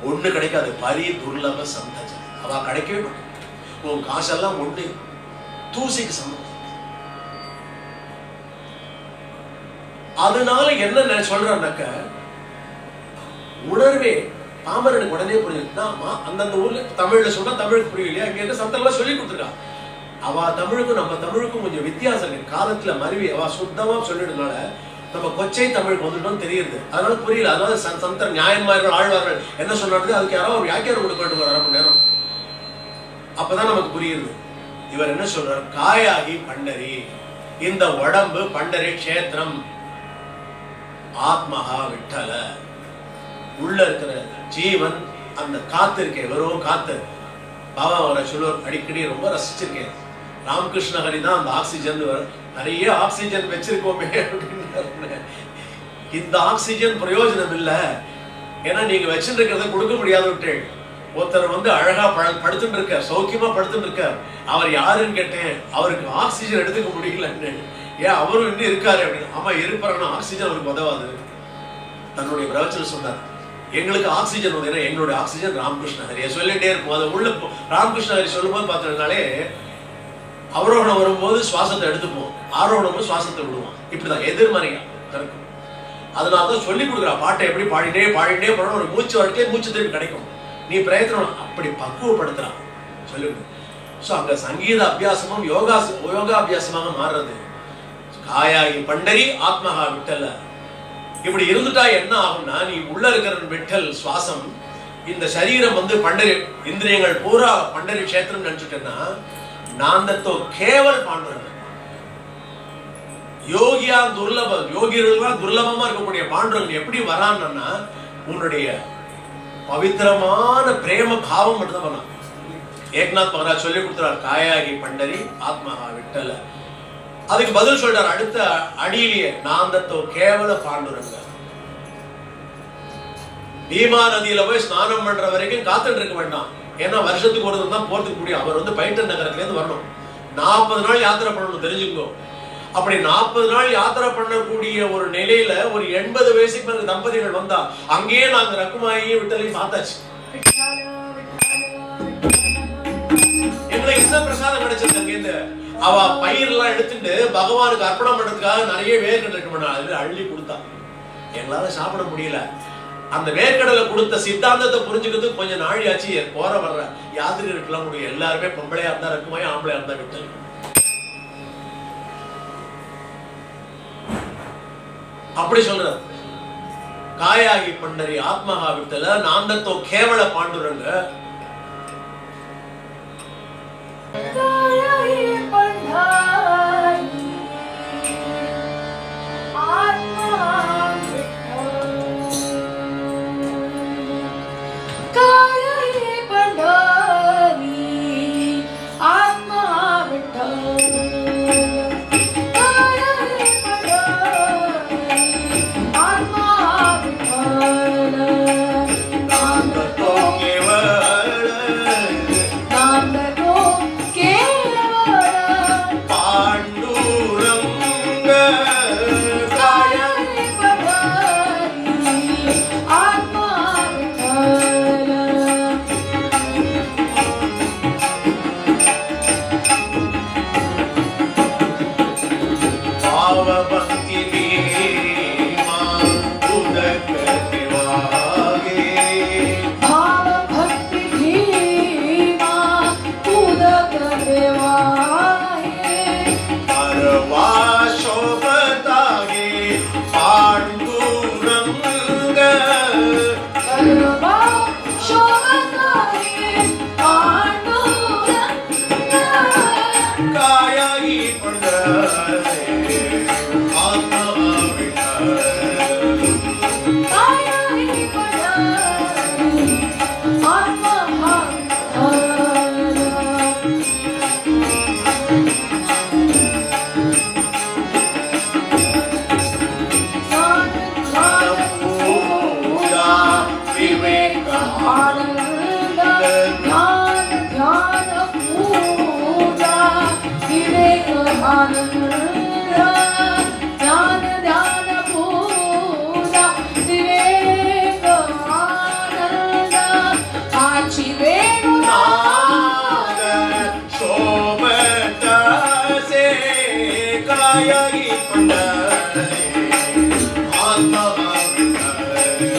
ஒண்ணு கிடைக்காது. பரி துர்லப சந்தஜ. அவ கிடைக்கவே மாட்டேன். உன் காசெல்லாம் ஒண்ணு தூசிக்கு சமம். அதனால என்ன சொல்றான்னாக்க, உணர்வே பாமரனுக்கு உடனே புரியுது. அந்தந்த ஊர்ல தமிழ்ல சொன்னா தமிழுக்கு புரியலையா, இங்க என்ன சந்தெல்லாம் சொல்லி கொடுத்துருக்கா. அவ தமிழுக்கும் நம்ம தமிழுக்கும் கொஞ்சம் வித்தியாசம் இருக்கு. காலத்துல மருவி அவ சுத்தமா சொல்லிடுறதுனால நம்ம கொச்சை தமிழுக்கு வந்துட்டோம் தெரியுது. அதனால புரியல. அதனால சந்தர் நியாயன்மார்கள் ஆழ்வார்கள் என்ன சொன்னாரு, அதுக்கு யாரோ ஒரு வியாக்கியானம் கொடுக்க ஒரு அரை மணி நேரம். அப்பதான் நமக்கு புரியுது. இவர் என்ன சொல்றார், காயாகி பண்டரி, இந்த உடம்பு பண்டரி கஷேத்திரம், ஆத்மஹா விட்டல, உள்ள இருக்கிற ஜீவன் அந்த காத்து இருக்கேன், வெறும் காத்து. பாபா அவரை சொல்லுவார் அடிக்கடி, ரொம்ப ரசிச்சிருக்கேன். ராமகிருஷ்ண ஹரி தான் அந்த ஆக்சிஜன், நிறைய ஆக்சிஜன் வச்சிருக்கோமே அப்படின்னு. இந்த ஆக்சிஜன் பிரயோஜனம் இல்லை. ஏன்னா நீங்க வச்சுட்டு இருக்கிறத கொடுக்க முடியாது விட்டு. ஒருத்தர் அழகா படுத்துட்டு இருக்க, சௌக்கியமா படுத்துட்டு இருக்க. அவர் யாருன்னு கேட்டேன், அவருக்கு ஆக்சிஜன் எடுத்துக்க முடியலன்னு. ஏன் அவரும் இன்னும் இருக்காரு அப்படின்னு. ஆமா இருப்பாருன்னா ஆக்சிஜன் அவருக்கு உதவாது. தன்னுடைய பிரவச்சனம் சொன்னார், எங்களுக்கு ஆக்சிஜன் வந்து, எங்களுடைய ஆக்சிஜன் ராமகிருஷ்ண ஹரியை சொல்லிட்டே இருக்கும். அது உள்ள ராமகிருஷ்ண ஹரி சொல்லும் போது பார்த்தீங்கன்னாலே, அவரோகணம் வரும்போது சுவாசத்தை எடுத்துப்போம், ஆரோகணம் போது சுவாசத்தை விடுவோம். இப்படிதான் எதிர்மறையா இருக்கும். அதனாலதான் சொல்லி கொடுக்குறா, பாட்டை எப்படி பாடிட்டே போனோம், ஒரு மூச்சு வாழ்க்கையே மூச்சு திருப்பி கிடைக்கும். நீ பிரயத்தனம் அப்படி பக்குவப்படுத்துறான் சொல்லி. ஸோ அங்க சங்கீத அபியாசமும் யோகாபியாசமாக மாறுறது. காயாகி பண்டரி ஆத்மஹா விட்டல. இப்படி இருந்துட்டா என்ன ஆகும்னா, நீ உள்ள இருக்கிற விட்டல் சுவாசம், இந்த சரீரம் பண்டரி இந்திரியங்கள் பூரா பண்டரி கஷேத்திரம் நினைச்சுட்டேன்னா, நாந்தத்தோ கேவல் பாண்டுரங்க. யோகியா துர்லபம், யோகிகள் துர்லபமா இருக்கக்கூடிய பாண்டுரங்கன் எப்படி வரான்னா, உன்னுடைய பவித்திரமான பிரேம பாவம் மட்டும்தான் பண்ணான். ஏக்நாத் மகாராஜ் சொல்லி கொடுத்தார், காயாகி பண்டரி ஆத்மஹா விட்டல. அதுக்கு பதில் சொல்றார் அடுத்த அடியிலேயே, நாந்தத்தோ கேவல பாண்டுரங்க. பீமா நதியில போய் ஸ்நானம் பண்ற வரைக்கும் காத்துட்டு இருக்க வேண்டாம். ஏன்னா வருஷத்துக்கு ஒரு தான் போறதுக்கு முடியும். அவர் பைட்டன் நகரத்துல இருந்து வரணும். 40 நாள் யாத்திரை பண்ணணும், தெரிஞ்சுக்கோ. அப்படி 40 நாள் யாத்திரை பண்ணக்கூடிய ஒரு நிலையில ஒரு 80 வயசுக்கு மேல தம்பதிகள் வந்தா, அங்கேயே நாங்க ரகுமாயையும் விட்டலையும் பார்த்தாச்சு. எங்களுக்கு என்ன பிரசாதம் கிடைச்சது அங்கேருந்து. அவ பயிரெல்லாம் எடுத்துட்டு பகவானுக்கு அர்ப்பணம் பண்றதுக்காக நிறைய வேர்க்கடலை அள்ளி கொடுத்தா. எங்களால சாப்பிட முடியல. அந்த வேர்க்கடலை கொடுத்த சித்தாந்தத்தை புரிஞ்சுக்கிறதுக்கு கொஞ்சம் நாழி ஆச்சு. போற வர்ற யாத்திரிகளுக்கெல்லாம் முடியும். எல்லாருமே பொம்பளையா இருந்தா ரகுமாயும், ஆம்பளையா இருந்தா விட்டல். அப்படி சொல்றது. காயாகி பண்டரி ஆத்மஹா விட்டல, நாந்தத்தோ கேவல பாண்டுரங்க. நாந்தத்தோ கேவல भक्ति भीमा उदक दिवागे भाव भक्ति भीमा उदक देवागे परवा शोभतागे पांडुरंग सर्वा शोभतागे पांडुरंग काया ही पंढरे आत्मा विठ्ठल काया ही पंढरी आत्मा पूजा विवेक आनंद ध्यान ध्यान पूजा विवेक आनंद ध्यान ध्यान पूजा विवेक आनंद आची नाद शोभत से काया ही पंढरे आत्मा विठ्ठल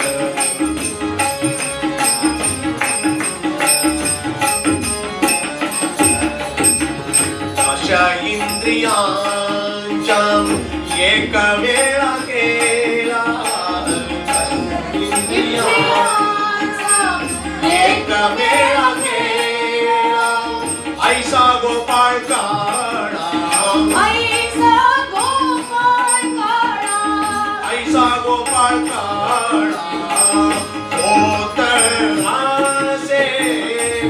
दश इंद्रियांच्या एकवेळा केला एकवेळा केला ऐसा गोपाळ काळा ऐसा गोपाळ काळा ऐसा गोपाळ काळा होत रासे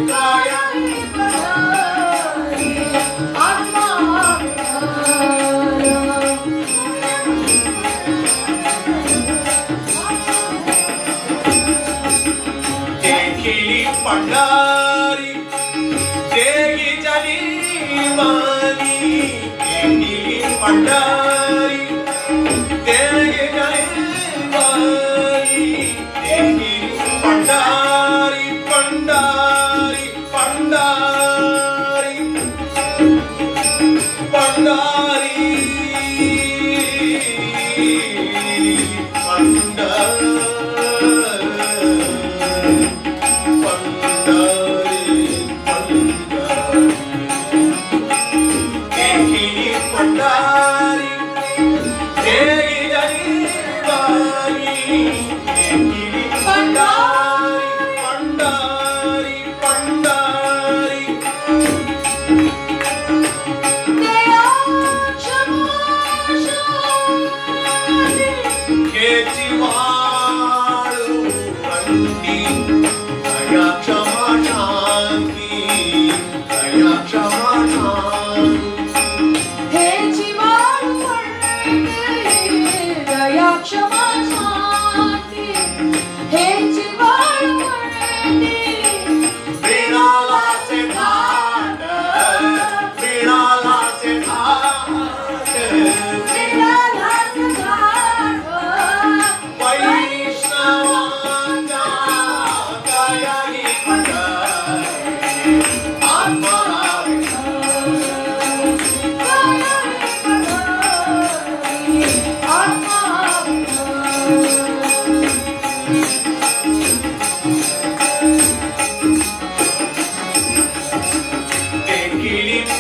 काया आत्मा देखिली पंढरी देगी जलीवानी देखिली पंढरी देगी जलीवानी देखिली पंढरी पंढरी पंढरी पंढरी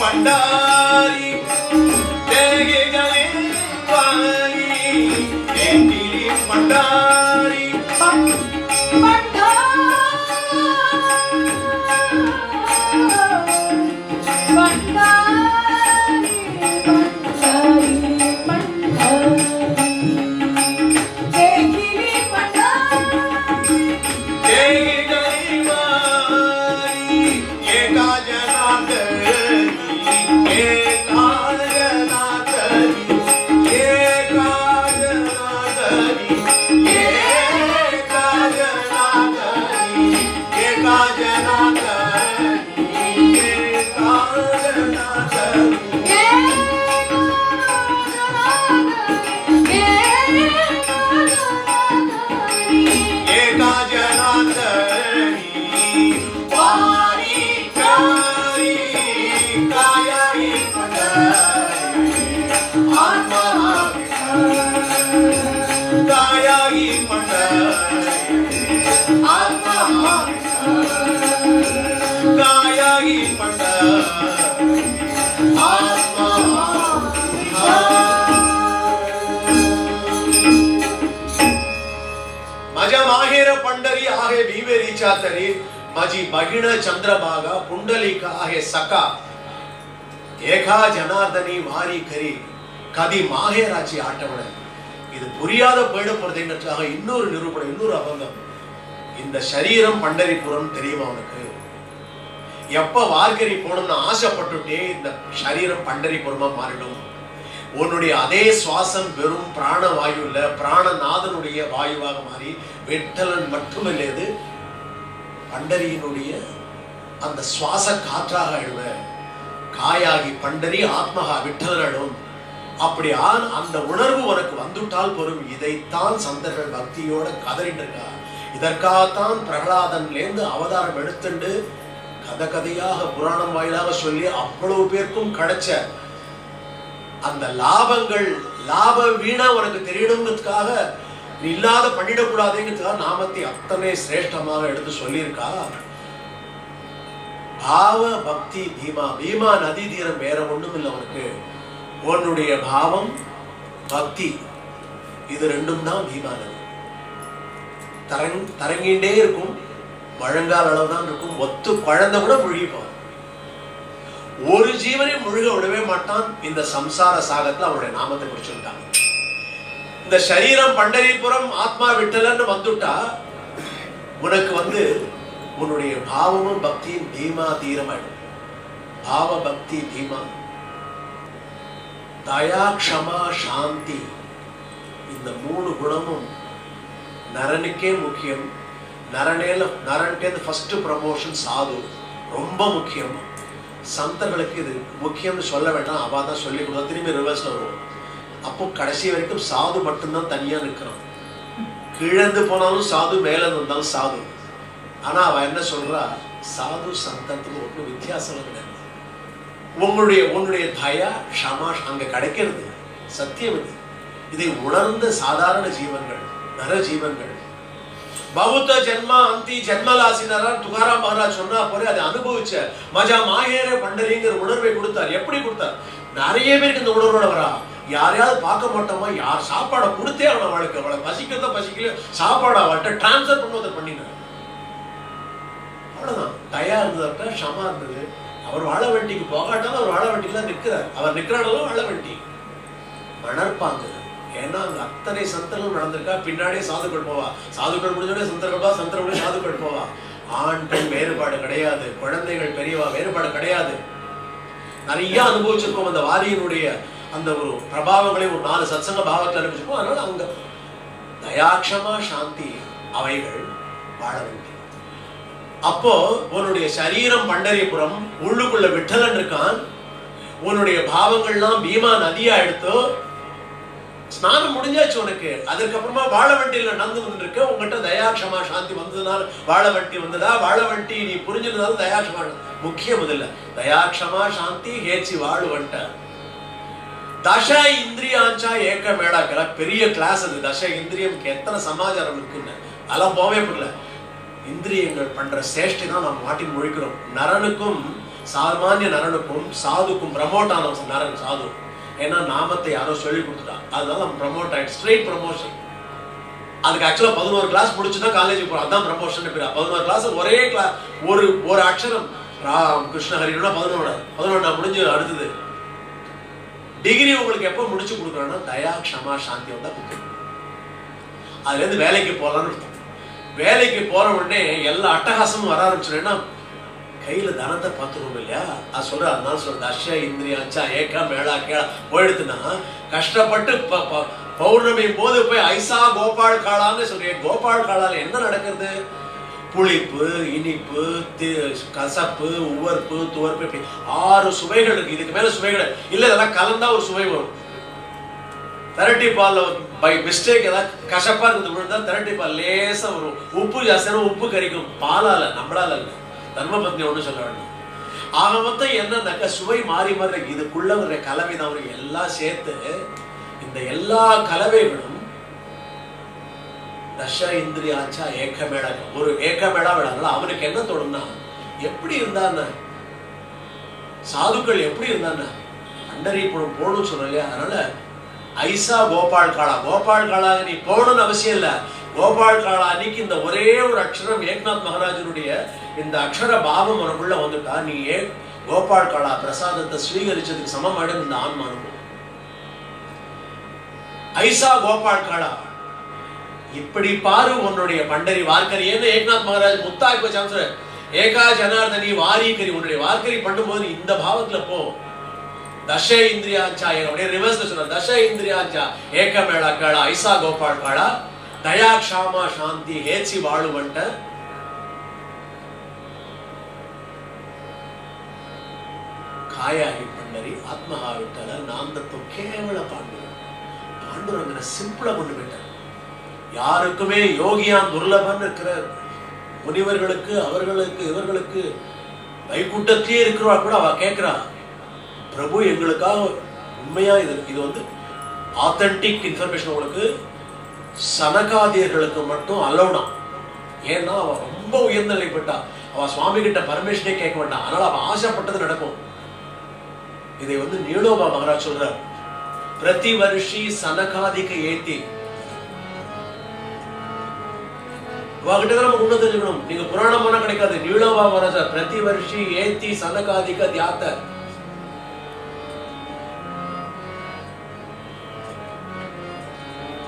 पंढरी देगे जलीवानी देखिली पंढरी Yeah. लक्षात तरी माझी बहिण चंद्रभागा पुंडलिका आहे सका एका जनार्दनी वारी करी कदी माहेराची आटवण இது புரியாத போயிட போறதுங்கிறதுக்காக இன்னொரு நிரூபணம், இன்னொரு அபங்கம். இந்த சரீரம் பண்டரிபுரம் தெரியுமா உனக்கு? எப்ப வார்கரி போகணும்னு ஆசைப்பட்டுட்டே இந்த சரீரம் பண்டரிபுரமா மாறிடும். உன்னுடைய அதே சுவாசம் வெறும் பிராண வாயு இல்ல, பிராணநாதனுடைய வாயுவாக மாறி விட்டலன் மட்டுமில்லையது பண்டரியினுடைய அந்த சுவாச காற்றாக ஆயிடுவ. காயாகி பண்டரி ஆத்மகா விட்டலனும். அப்படி அந்த உணர்வு உனக்கு வந்துட்டால் போரும். இதைத்தான் சந்தர்கள் பக்தியோட கதறிட்டு இருக்கா. இதற்காகத்தான் பிரகலாதன்லேருந்து அவதாரம் எடுத்துண்டு கதை கதையாக புராணம் வாயிலாக சொல்லி அவ்வளவு பேருக்கும் கிடைச்ச அந்த லாபங்கள், லாப வீணா உனக்கு தெரியணுங்கிறதுக்காக நீ இல்லாத பண்ணிடக்கூடாதுங்கிறதுக்காக நாமத்தை அத்தனை சிரேஷ்டமாக எடுத்து சொல்லியிருக்கா. பாவ பக்தி பீமா. பீமா நதி தீரம் வேற ஒண்ணும் இல்லை உனக்கு. உன்னுடைய பாவம் பக்தி இது ரெண்டும் தான் பீமா நதி. தரங்கிண்டே இருக்கும், முழங்கால் அளவு தான் இருக்கும். ஒத்து குழந்தை கூட முழுகிப்பான். ஒரு ஜீவனை முழுக விடவே மாட்டான். இந்த சம்சார சாகத்துல அவனுடைய நாமத்தை குறிச்சுட்டான். இந்த சரீரம் பண்டரிபுரம் ஆத்மா விட்டலன்னு வந்துட்டா உனக்கு உன்னுடைய பாவமும் பக்தியும் பீமா தீரமாயிடும். பாவ பக்தி பீமா. தயா க்ஷமா சாந்தி இந்த மூணு குணமும் நரனுக்கே முக்கியம். நரனுக்கு ஃபர்ஸ்ட் ப்ரமோஷன் சாது ரொம்ப முக்கியம். சந்தர்களுக்கு இது முக்கியம்னு சொல்ல வேண்டாம், அவ தான் சொல்லி கொடுத்தா. திரும்பி ரிவர்ஸ்ல வருவோம். அப்போ கடைசி வரைக்கும் சாது மட்டும்தான் தனியா நிற்கிறான். கிழந்து போனாலும் சாது, மேல வந்தாலும் சாது. ஆனா அவ என்ன சொல்றா, சாது சந்தத்துக்கு ஒன்றும் வித்தியாசம் கிடையாது. உன்னுடைய தயா க்ஷமா அங்க கிடைக்கிறது சத்தியம். இதை உணர்ந்த சாதாரண ஜீவன்கள், நர ஜீவன்கள் பௌத்த ஜென்மா அந்தி ஜென்மலாசினரா துகாராம் மகாராஜ் சொன்னா போறே அதை அனுபவிச்ச மஜா மாயேர பண்டரிங்கிற உணர்வை கொடுத்தார். எப்படி கொடுத்தார்? நிறைய பேருக்கு இந்த உணர்வோட வரா. யாரையாவது பார்க்க மாட்டோமா, யார் சாப்பாடை கொடுத்தே அவளுக்கு, அவளை பசிக்கதான் பசிக்கல, சாப்பாடு அவள்கிட்ட டிரான்ஸ்ஃபர் பண்ணுவதை பண்ணினார். அவ்வளவுதான். தயா இருந்ததா, க்ஷமா இருந்தது. அவர் வாழ வண்டிக்கு போகாட்டாலும் அவர் வாழ வண்டிக்கு தான் நிற்கிறார். அவர் நிற்கிறாலும் வாழ வண்டி மணற்பாங்க. ஏன்னா அங்க அத்தனை சந்தர்கள் நடந்திருக்கா. பின்னாடியே சாதுக்கள் போவா, சாதுக்கள் முடிஞ்சோடனே சந்தர்கள் போவா, சந்தர்கள் சாதுக்கள் போவா. ஆண் பெண் வேறுபாடு கிடையாது, குழந்தைகள் பெரியவா வேறுபாடு கிடையாது. நிறைய அனுபவிச்சிருக்கோம் அந்த வாரியினுடைய அந்த ஒரு பிரபாவங்களை. ஒரு 4 சத்சங்க பாவத்தை அனுபவிச்சிருக்கோம். அதனால அங்க தயாக்ஷமா சாந்தி அவைகள் வாழ வேண்டி. அப்போ உன்னுடைய சரீரம் பண்டரிபுரம், உள்ளுக்குள்ள விட்டலன் இருக்கான். உன்னுடைய பாவங்கள்லாம் பீமா நதியா எடுத்து ஸ்நானம் முடிஞ்சாச்சு உனக்கு. அதுக்கப்புறமா வாழ வண்டியில நடந்து வந்துருக்க. உங்ககிட்ட தயாக்ஷமா சாந்தி வந்ததுனால வாழ வண்டி வந்ததா, வாழ வண்டி நீ புரிஞ்சதுனால தயாக்ஷமா முக்கியம். முதல்ல தயாக்ஷமா சாந்தி ஹேச்சி வாழு வண்ட. தச இந்திரியாஞ்சா ஏக்க மேடாக்கல பெரிய கிளாஸ் அது. தச இந்திரியம் எத்தனை சமாச்சாரம் இருக்குன்னு அதெல்லாம் போவே படல. இந்திரியங்கள் பண்ற சேஷ்டை தான் நம்ம மாட்டின் முழிக்கிறோம். நரனுக்கும் சாமானிய நரனுக்கும் சாதுக்கும் ப்ரமோட் ஆன நரன் சாது. ஏன்னா நாமத்தை யாரோ சொல்லி கொடுத்துட்டா, அதனால நம்ம ப்ரமோட் ஆயிடுச்சு. Straight promotion. அதுக்கு ஆக்சுவலா 11 கிளாஸ் முடிச்சுதான் காலேஜுக்கு போறோம். அதான் ப்ரமோஷன் பேர். 11 கிளாஸ் ஒரே கிளாஸ், ஒரு அக்ஷரம் ராம் கிருஷ்ண ஹரினா 11 முடிஞ்சு அடுத்தது டிகிரி உங்களுக்கு எப்போ முடிச்சு கொடுக்குறோம்னா தயா க்ஷமா சாந்தி வந்தா கொடுக்கணும். அதுல இருந்து வேலைக்கு போகலான்னு இருக்கும். வேலைக்கு போற உடனே எல்லா அட்டகாசமும் வர ஆரம்பிச்சிடும்னா கையில தனத்தை பார்த்துக்கணும் இல்லையா. அது சொல்ற. அதனால சொல்ற தச இந்திரியாச்சா ஏக்கா மேளா கேளா போயிடுத்துனா கஷ்டப்பட்டு பௌர்ணமி போது போய் ஐசா கோபால் காளான்னு சொல்றேன். கோபால் காளால என்ன நடக்கிறது? புளிப்பு, இனிப்பு, கசப்பு, உவர்ப்பு, துவர்ப்பு, 6 சுவைகள் இருக்கு. இதுக்கு மேல சுவைகள் இல்ல. இதெல்லாம் கலந்தா ஒரு சுவை வரும். திரட்டி பால் பை மிஸ்டேக் ஏதாவது கசப்பா இருக்குது விழுந்தா திரட்டி பால் லேசா வரும். உப்பு ஜாஸ்தியான உப்பு கறிக்கும். பாலால, நம்மளால இல்ல. தர்மபத்னி ஒண்ணு சொல்ல வேண்டாம். ஆக மொத்தம் என்னன்னாக்க சுவை மாறி மாறி இதுக்குள்ள வர்ற கலவை தான் அவருக்கு எல்லாம் சேர்த்து. இந்த எல்லா கலவைகளும் தச இந்திரியாச்சா ஏக்கமேடா, ஒரு ஏக்கமேடா விடாங்களா. அவனுக்கு என்ன தோணும்னா, எப்படி இருந்தான்னு சாதுக்கள் எப்படி இருந்தான்னு பண்டரிபுரம் போகணும்னு சொல்லலையா. அதனால ஐசா கோபால் காளா, கோபால் காளாக நீ போகணும்னு அவசியம் இல்லை. கோபால் காளா அன்னைக்கு இந்த ஒரே ஒரு அக்ஷரம் ஏக்நாத் மகாராஜனுடைய இந்த அக்ஷர பாவம் உனக்குள்ள வந்துட்டா நீ கோபால் காளா பிரசாதத்தை ஸ்வீகரிச்சதுக்கு சமமாயிடும் இந்த ஆன்மா அனுபவம். ஐசா கோபால் காளா இப்படி பாரு உன்னுடைய பண்டரி வார்க்கரி. ஏன்னு ஏக்நாத் மகாராஜ் முத்தாய் போச்சு. ஏகா ஜனார்தனி வாரிக்கரி உன்னுடைய வார்க்கரி பண்ணும்போது இந்த பாவத்துல போ. தச இந்திரியாச்சா அப்படியே ரிவர்ஸ்ல சொன்ன தச இந்திரியாச்சா ஏகமேளா காளா ஐசா கோபால் காளா தயா க்ஷாமா சாந்தி ஹேச்சி வாழுವಂಟ ಕಾಯಾಗಿ ಪಂಡರಿ ಆತ್ಮಹಾವಿಟ್ಟಲ್ಲ ನಾಂದತ್ತು ಕೇವಲ பாண்டுரங்கனை சிம்பிளா கொண்டு போயிட்டார். யாருக்குமே யோகியான் துர்லபன் இருக்கிற முனிவர்களுக்கு அவர்களுக்கு இவர்களுக்கு வைகுண்டத்திலே இருக்கிறவா கூட அவ கேட்கிறா, பிரபு எங்களுக்காக உண்மையா இது வந்து ஆத்தென்டிக் இன்ஃபர்மேஷன் உங்களுக்கு சனகாதியர்களுக்கு மட்டும் அலௌடா. ஏன்னா அவ ரொம்ப உயர்ந்த நிலைப்பட்டா, அவ சுவாமி கிட்ட பர்மிஷனே கேட்க மாட்டான். அதனால அவ ஆசைப்பட்டது நடக்கும். இதை வந்து நீலோபா மகாராஜ் சொல்றார், பிரதி வருஷி சனகாதிக ஏத்தி. வாகிட்டதான் நம்ம உண்மை தெரிஞ்சுக்கணும். நீங்க புராணம் போனா கிடைக்காது. நீலோபா மகாராஜா பிரதி வருஷி ஏத்தி சனகாதிக தியாத்த.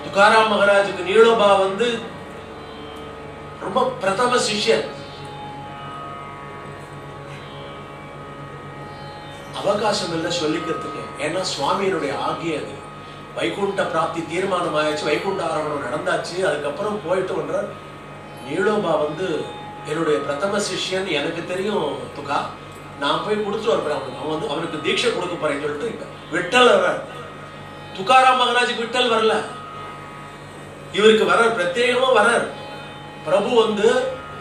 துகாராம் மகாராஜுக்கு நீலோபா வந்து ரொம்ப பிரதம சிஷ்யர். அவகாசம் இல்லை சொல்லிக்கிறதுக்கு. ஏன்னா சுவாமியினுடைய ஆகிய அது வைகுண்ட பிராப்தி தீர்மானம் ஆயாச்சு, வைகுண்ட ஆரோகணம் நடந்தாச்சு. அதுக்கப்புறம் போயிட்டு வர்ற நீலோபா வந்து என்னுடைய பிரதம சிஷ்யன், எனக்கு தெரியும் துகா, நான் போய் கொடுத்துட்டு வரப்பேன் அவனுக்கு. அவன் வந்து அவனுக்கு தீட்சை கொடுக்க போறேன்னு சொல்லிட்டு இப்ப விட்டல் வர்ற. துகாராம் மகாராஜுக்கு விட்டல் வரல, இவருக்கு வர்ற பிரத்யேகமா வர்றார். பிரபு வந்து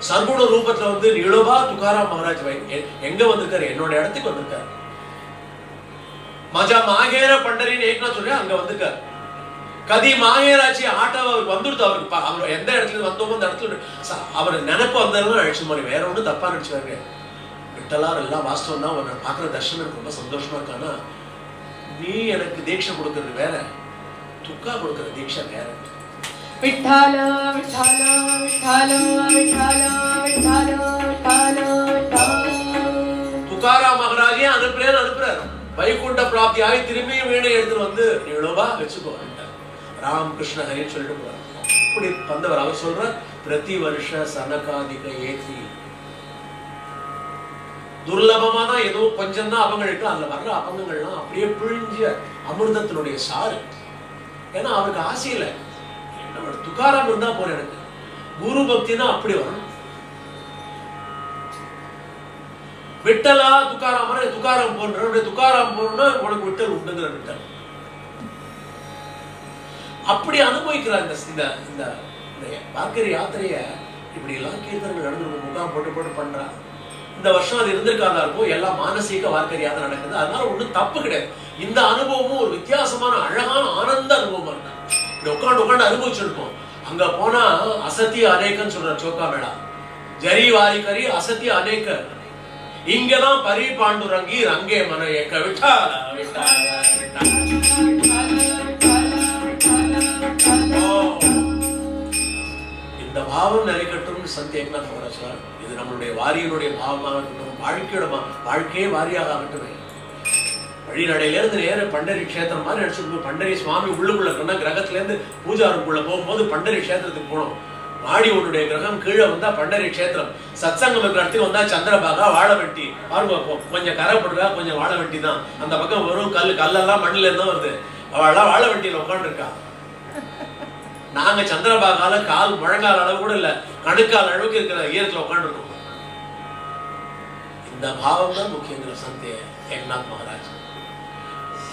சர்க்குண ரூபத்துல வந்து நீலோபா துகாராம் மகாராஜ் எங்க வந்திருக்காரு, என்னோட இடத்துக்கு வந்திருக்காரு. மஜா மாகேர பண்டரின்னு ஏக்கனா சொல்றேன், அங்க வந்திருக்காரு. கதி மாகேராச்சி ஆட்டோ அவருக்கு வந்துடுது. அவருக்கு அவர் எந்த இடத்துல வந்தோமோ அந்த இடத்துல அவர் நினைப்பு வந்தாலும் அழிச்சு மாதிரி வேற ஒன்றும் தப்பா நினைச்சுவாங்க. விட்டலார் எல்லாம் வாஸ்தவம் தான். அவனை பார்க்குற தர்ஷனம் எனக்கு ரொம்ப சந்தோஷமா இருக்கானா, நீ எனக்கு தீட்சை கொடுக்கறது வேற, துக்கா கொடுக்கற தீட்சை வேற. விட்டால விட்டால விட்டால விட்டால விட்டால விட்டால துகாராம் மகாராஜே அனுப்புறாரு. வைகுண்ட பிராப்தி ஆகி திரும்பியும் வீணை எடுத்துட்டு வந்து நீளோபா வச்சுக்கோ ராமகிருஷ்ண ஹரின்னு சொல்லிட்டு போறார். அப்படி வந்தவர். அவர் சொல்ற பிரதி வருஷ சனகாதிக ஏத்தி. துர்லபமா தான் ஏதோ கொஞ்சம் தான் அபங்கள் இருக்கு. அதுல வர்ற அபங்கங்கள்லாம் அப்படியே பிழிஞ்ச அமிர்தத்தினுடைய சாறு. ஏன்னா அவருக்கு ஆசை இல்லை, என்னோட துகாராம் இருந்தா போற, எனக்கு குரு பக்தி தான் அப்படி வரும். விட்டலா துகாராம் துகாராம் போன்ற துகாராம் போறோம்னா உனக்கு விட்டல் உண்டுங்கிற விட்டல் அப்படி அனுபவிக்கிறார். இந்த வார்க்கரி யாத்திரைய இப்படி எல்லாம் கீர்த்தனங்கள் நடந்து முகாம் போட்டு பண்றா. இந்த வருஷம் அது இருந்திருக்காதா இருக்கும். எல்லாம் மானசீக வார்க்கரி யாத்திரை நடக்குது. அதனால ஒண்ணும் தப்பு கிடையாது. இந்த அனுபவமும் ஒரு வித்தியாசமான அழகான ஆனந்த அனுபவமா இருக்கு. இப்படி உட்காந்து அனுபவிச்சிருப்போம். அங்க போனா அசத்திய அநேகன்னு சொல்ற சோக்கா மேளா ஜரி வாரிக்கரி அசத்திய அநேக. இங்கதான் பரி பாண்டுரங்கி ரங்கே மன ஏக்க விட்டால விட்டால இந்த பாவம் நிறைக்கட்டும் சந்த் ஏக்நாத் மகாராஜ். இது நம்மளுடைய வாரியினுடைய பாவமாக இருக்கட்டும், வாழ்க்கையே வாரியாக ஆகட்டுமே. வழிநடையில இருந்து நேர பண்டரி கஷேத்திரம் மாதிரி நினைச்சிருக்கோம். பண்டரி சுவாமி உள்ளுக்குள்ள இருக்கா, கிரகத்துல இருந்து பூஜா ரூம்குள்ள போகும்போது பண்டரி கஷேத்திரத்துக்கு போனோம். மாடி உன்னுடைய கிரகம் கீழே வந்தா பண்டரி கஷேத்திரம், சத்சங்கம் இருக்கிற இடத்துக்கு வந்தா சந்திரபாகா வாழவெட்டி. பாருங்க, கொஞ்சம் கரை போடுறா, கொஞ்சம் வாழவெட்டி தான். அந்த பக்கம் வரும் கல்லெல்லாம் மண்ணில இருந்தா வருது. அவள்லாம் வாழவெட்டியில உட்காந்து இருக்கா. நாங்க சந்திரபாகால கால் முழங்கால் அளவு கூட இல்ல, கணுக்கால் அளவுக்கு இருக்கிற ஈரத்துல உட்காந்து இருக்கோம். இந்த பாவம் தான் முக்கியங்கிற சந்த் ஏக்நாத் மகாராஜ்.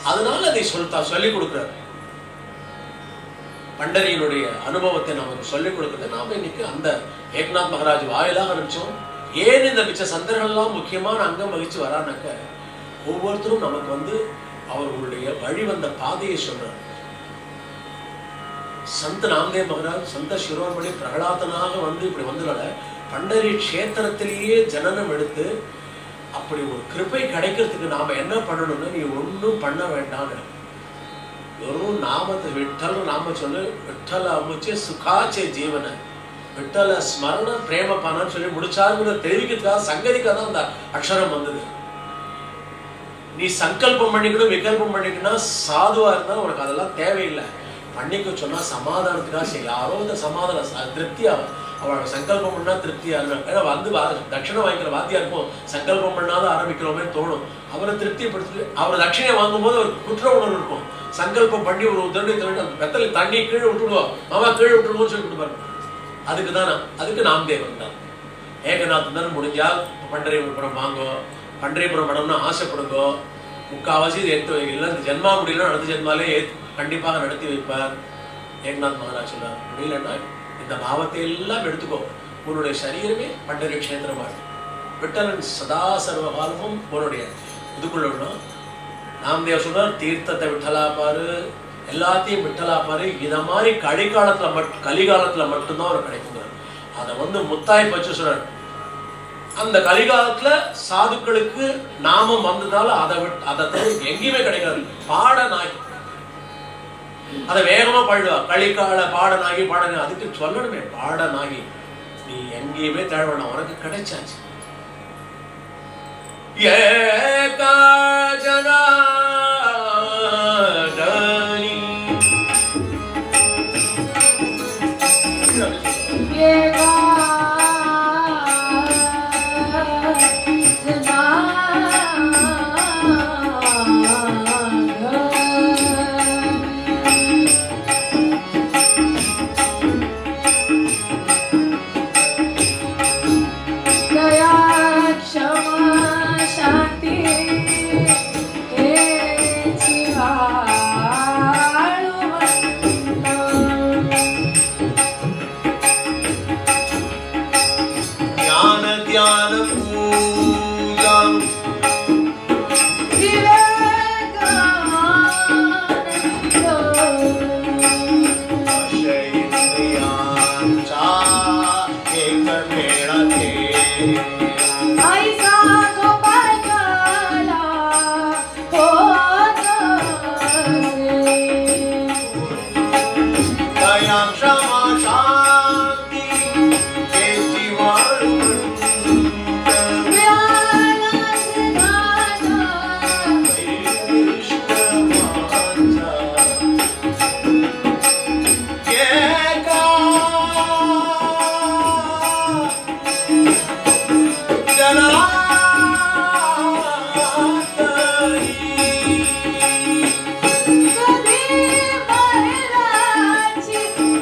அதனால அதை சொல்லிக் கொடுக்கிறார். பண்டரியினுடைய அனுபவத்தை நமக்கு சொல்லிக் கொடுக்கிறது. நாம இன்னைக்கு அந்த ஏக்நாத் மகாராஜ் வாயிலாக ஆரம்பிச்சோம். ஏன் இந்த மிச்ச சந்தர்கள்லாம் முக்கியமான அங்கம் வகிச்சு வரானாக்க, ஒவ்வொருத்தரும் நமக்கு வந்து அவர்களுடைய வழி வந்த பாதையை சொல்றார். சந்த் நாம்தேவ் மகாராஜ் சந்த சிரோமணி பிரகலாதனாக வந்து இப்படி வந்தனால பண்டரி கஷேத்திரத்திலேயே ஜனனம் எடுத்து அப்படி ஒரு கிருபை கிடைக்கிறதுக்கு நாம என்ன பண்ணணும்னா, நீ ஒன்றும் பண்ண வேண்டாம். வெறும் நாமத்தை விட்டல் நாம சொல்லு விட்டல அமுச்சு சுகாச்சே ஜீவன விட்டல ஸ்மரண பிரேம பானன்னு சொல்லி முடிச்சாருங்கிற தெரிவிக்கிறதுக்காக சங்கதிக்காக தான் அந்த அக்ஷரம் வந்தது. நீ சங்கல்பம் பண்ணிக்கணும் விகல்பம் பண்ணிக்கணும் சாதுவா இருந்தா உனக்கு அதெல்லாம் தேவையில்லை. பண்ணிக்க சொன்னா சமாதானத்துக்காக செய்ய யாரோ இந்த சமாதானம் திருப்தியா அவள் சங்கல்பம் பண்ணா திருப்தியா இருந்தா வந்து தட்சிணை வாங்கிக்கிற வாத்தியா இருக்கும். சங்கல்பம் பண்ணாத ஆரம்பிக்கிறோமே தோணும். அவரை திருப்திப்படுத்தி அவர் தட்சிணை வாங்கும் போது ஒரு குற்ற உணர்வு இருக்கும். சங்கல்பம் பண்ணி ஒரு உதவி அந்த பெத்தலை தண்ணி கீழே விட்டுடுவோம் மாமா கீழே விட்டுடுவோம்னு சொல்லிட்டு பாருங்க. அதுக்கு நாம்தேவன் தான் ஏகநாதன் தான் முடிஞ்சா பண்டரிபுரம் வாங்கோ பண்டரிபுரம் மடம்னு ஆசைப்படுங்கோ. முக்காவாசி இது எடுத்து வைக்கல. இந்த ஜென்மா முடியல அடுத்த ஜென்மாலே கண்டிப்பாக நடத்தி வைப்பார். ஏகநாத் மகாராஜ் சொன்னார் முடியலன்னா இந்த பாவத்தை எல்லாம் எடுத்துக்கோ. உன்னுடைய சரீரமே பண்டரி கஷேத்திரமா விட்டலன் சதா சர்வகாலமும் உன்னுடைய இதுக்குள்ள நாம்தேவ் சொன்னார் தீர்த்தத்தை விட்டலா பாரு எல்லாத்தையும் விட்டலா பாரு. இத மாதிரி கலிகாலத்துல மட்டும்தான் அவர் கிடைக்குங்கிறார். அதை முத்தாய் பச்சு சொல்றார். அந்த கலிகாலத்துல சாதுக்களுக்கு நாமம் வந்ததால அதை எங்கேயுமே கிடைக்காது. பாடனாகி அதை வேகமா பாடுவா. கலிகால பாடனாகி அதுக்கு சொல்லணுமே பாடனாகி நீ எங்கேயுமே தேட வேண்டாம் உனக்கு கிடைச்சாச்சு.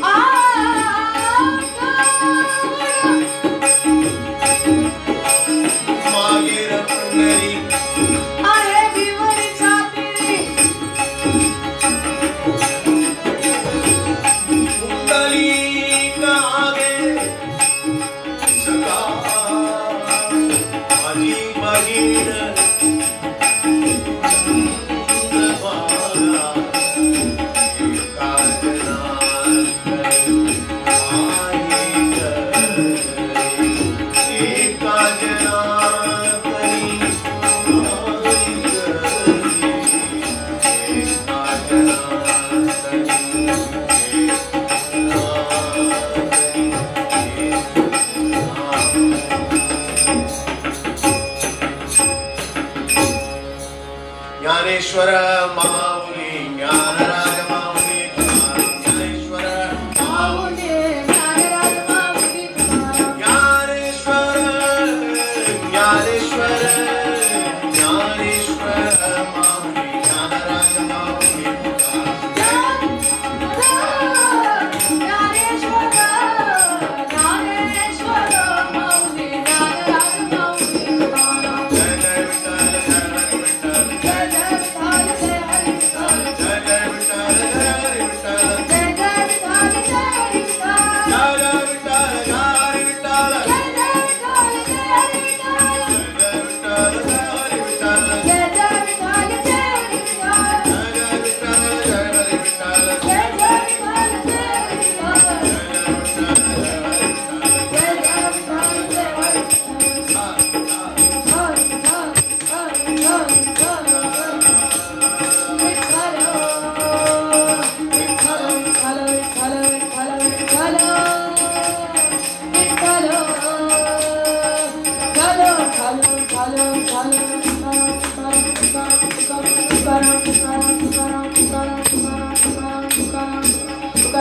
Ah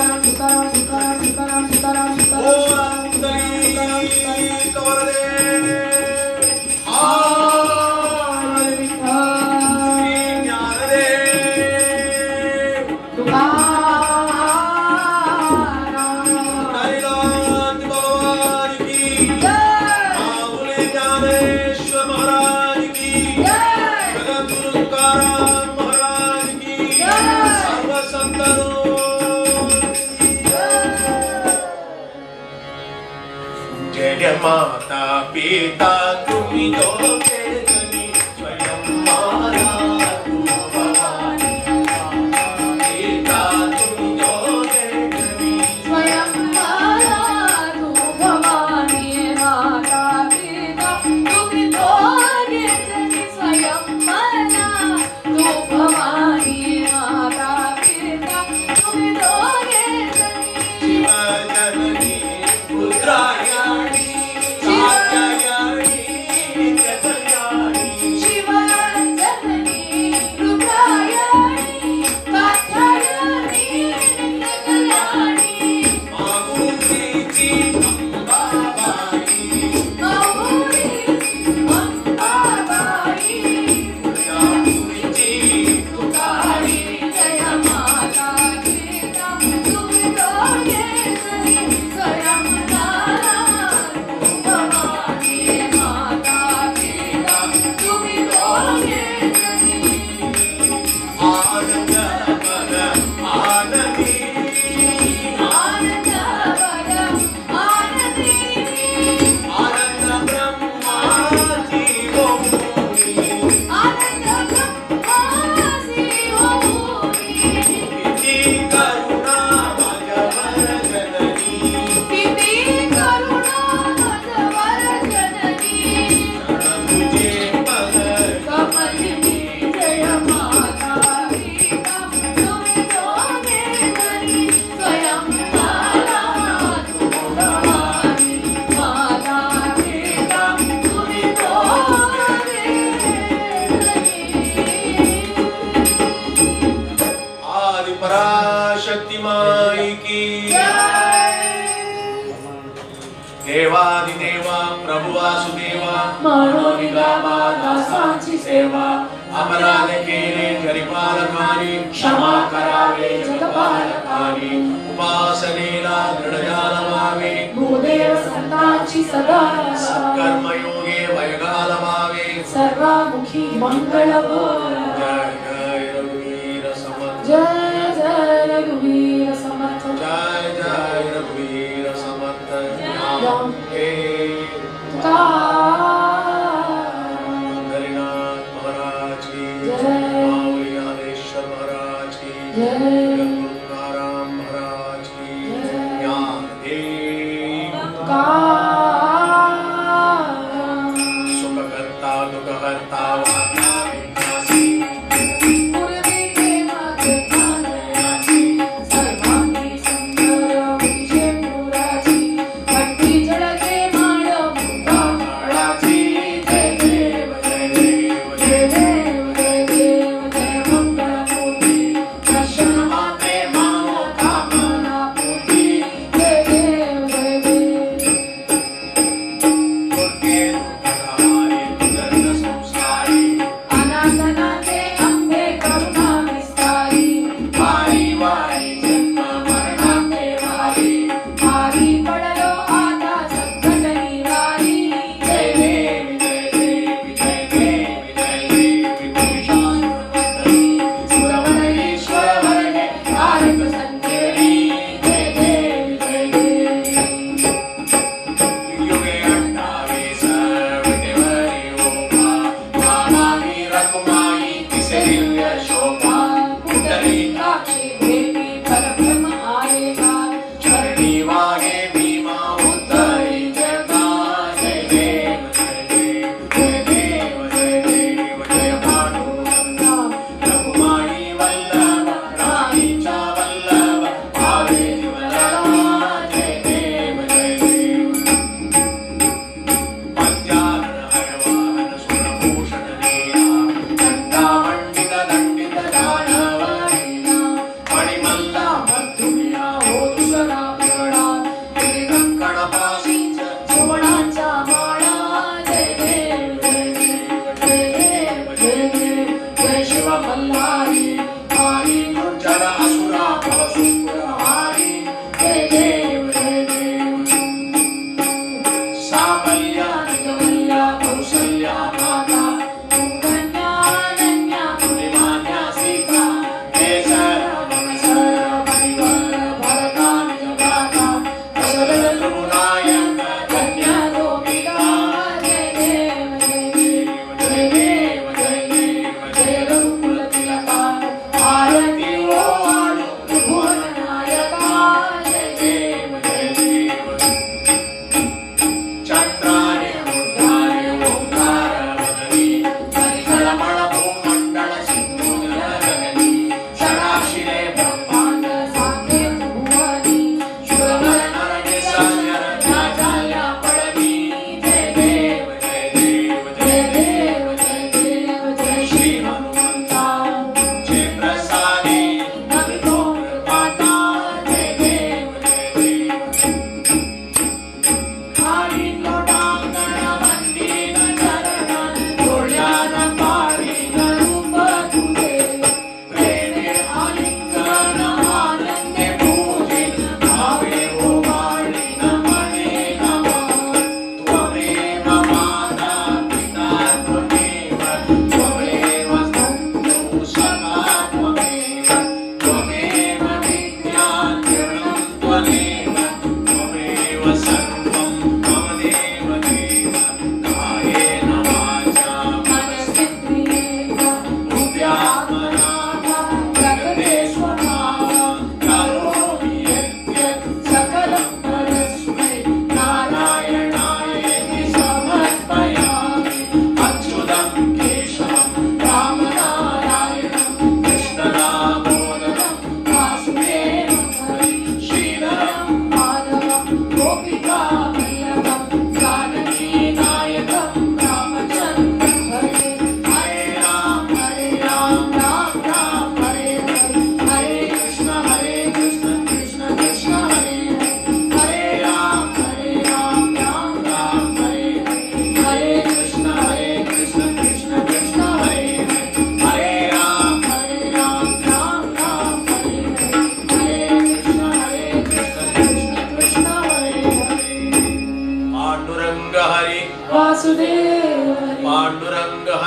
तुकाराम तुकाराम तुकाराम तुकाराम तुकाराम ओम पुंडलीक वरदे श्री ज्ञानदेव हरिनाथ भगवान की माऊली ज्ञानेश्वर महाराज की जगद्गुरु तुकाराम महाराज की सर्व संतों जय माता पिता तुम्ही दोघे जनी स्वयं माता तू भवानी पिता तुम्ही दोघे जनी स्वयं माता तू भवानी माता पिता तुम्ही दोघे जनी स्वयं माता तू भवानी माता पिता तुम्ही दोघे जनी शिव जननी पुत्रायाणी कात्यायणी नित्यकल्याणी शिव जननी रुद्रायणी कात्यायनी नित्यकल्याणी माऊलीची अंबाबाई माऊली अंबाबाई माऊलीची तुकारी जय माता पिता तुम्ही दोघे जनी स्वयं माता भवानी माता पिता तुम्ही दोघे जनी आनंद वर आनंदी आनंद वर आनंदी आनंद ब्रह्माची भूमी आनंद ब्रह्मासी होनी किती करुणा माझ्यावर जननी किती करुणा माझ्यावर जननी तुझे पद कमलिनी जय माता पिता तुम्ही दोघे जनी स्वयं माता तू भवानी माता पिता तुम्ही दोघे जनी आदि पराशक्ति माई की देवादिदेवा प्रभु वासुदेवा मनोनिगामा दासांची सेवा अपराध केले जरिपालकानी क्षमा करावे जगपालकानी उपासनेला दृढ जाणवावे भूदेव संतांची सदा कर्मयोगे वैगालवावे सर्वामुखी मंगल बोल जय जय रघुवीर समर्थ जय जय रघुवीर समर्थ जय जय रघुवीर समर्थ नाम हे तुकाराम हरिनाथ महाराज की जय। माऊली ज्ञानेश्वर महाराज की जय। जगद्गुरु तुकाराम महाराज की जय। ज्ञानदेव तुकाराम सुखकर्ता दुःखहर्ता वार्ता विनाशी पूर्वी प्रेमात ठाण्याची सर्वांगी सुंदर विजय पुराची भक्ती जळके मान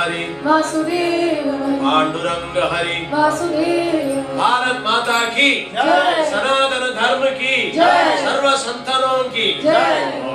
हरि वासुदेव हरि पांडुरंग हरि वासुदेव भारत माता की जय। सनातन धर्म की जय। सर्व संतानों की जय।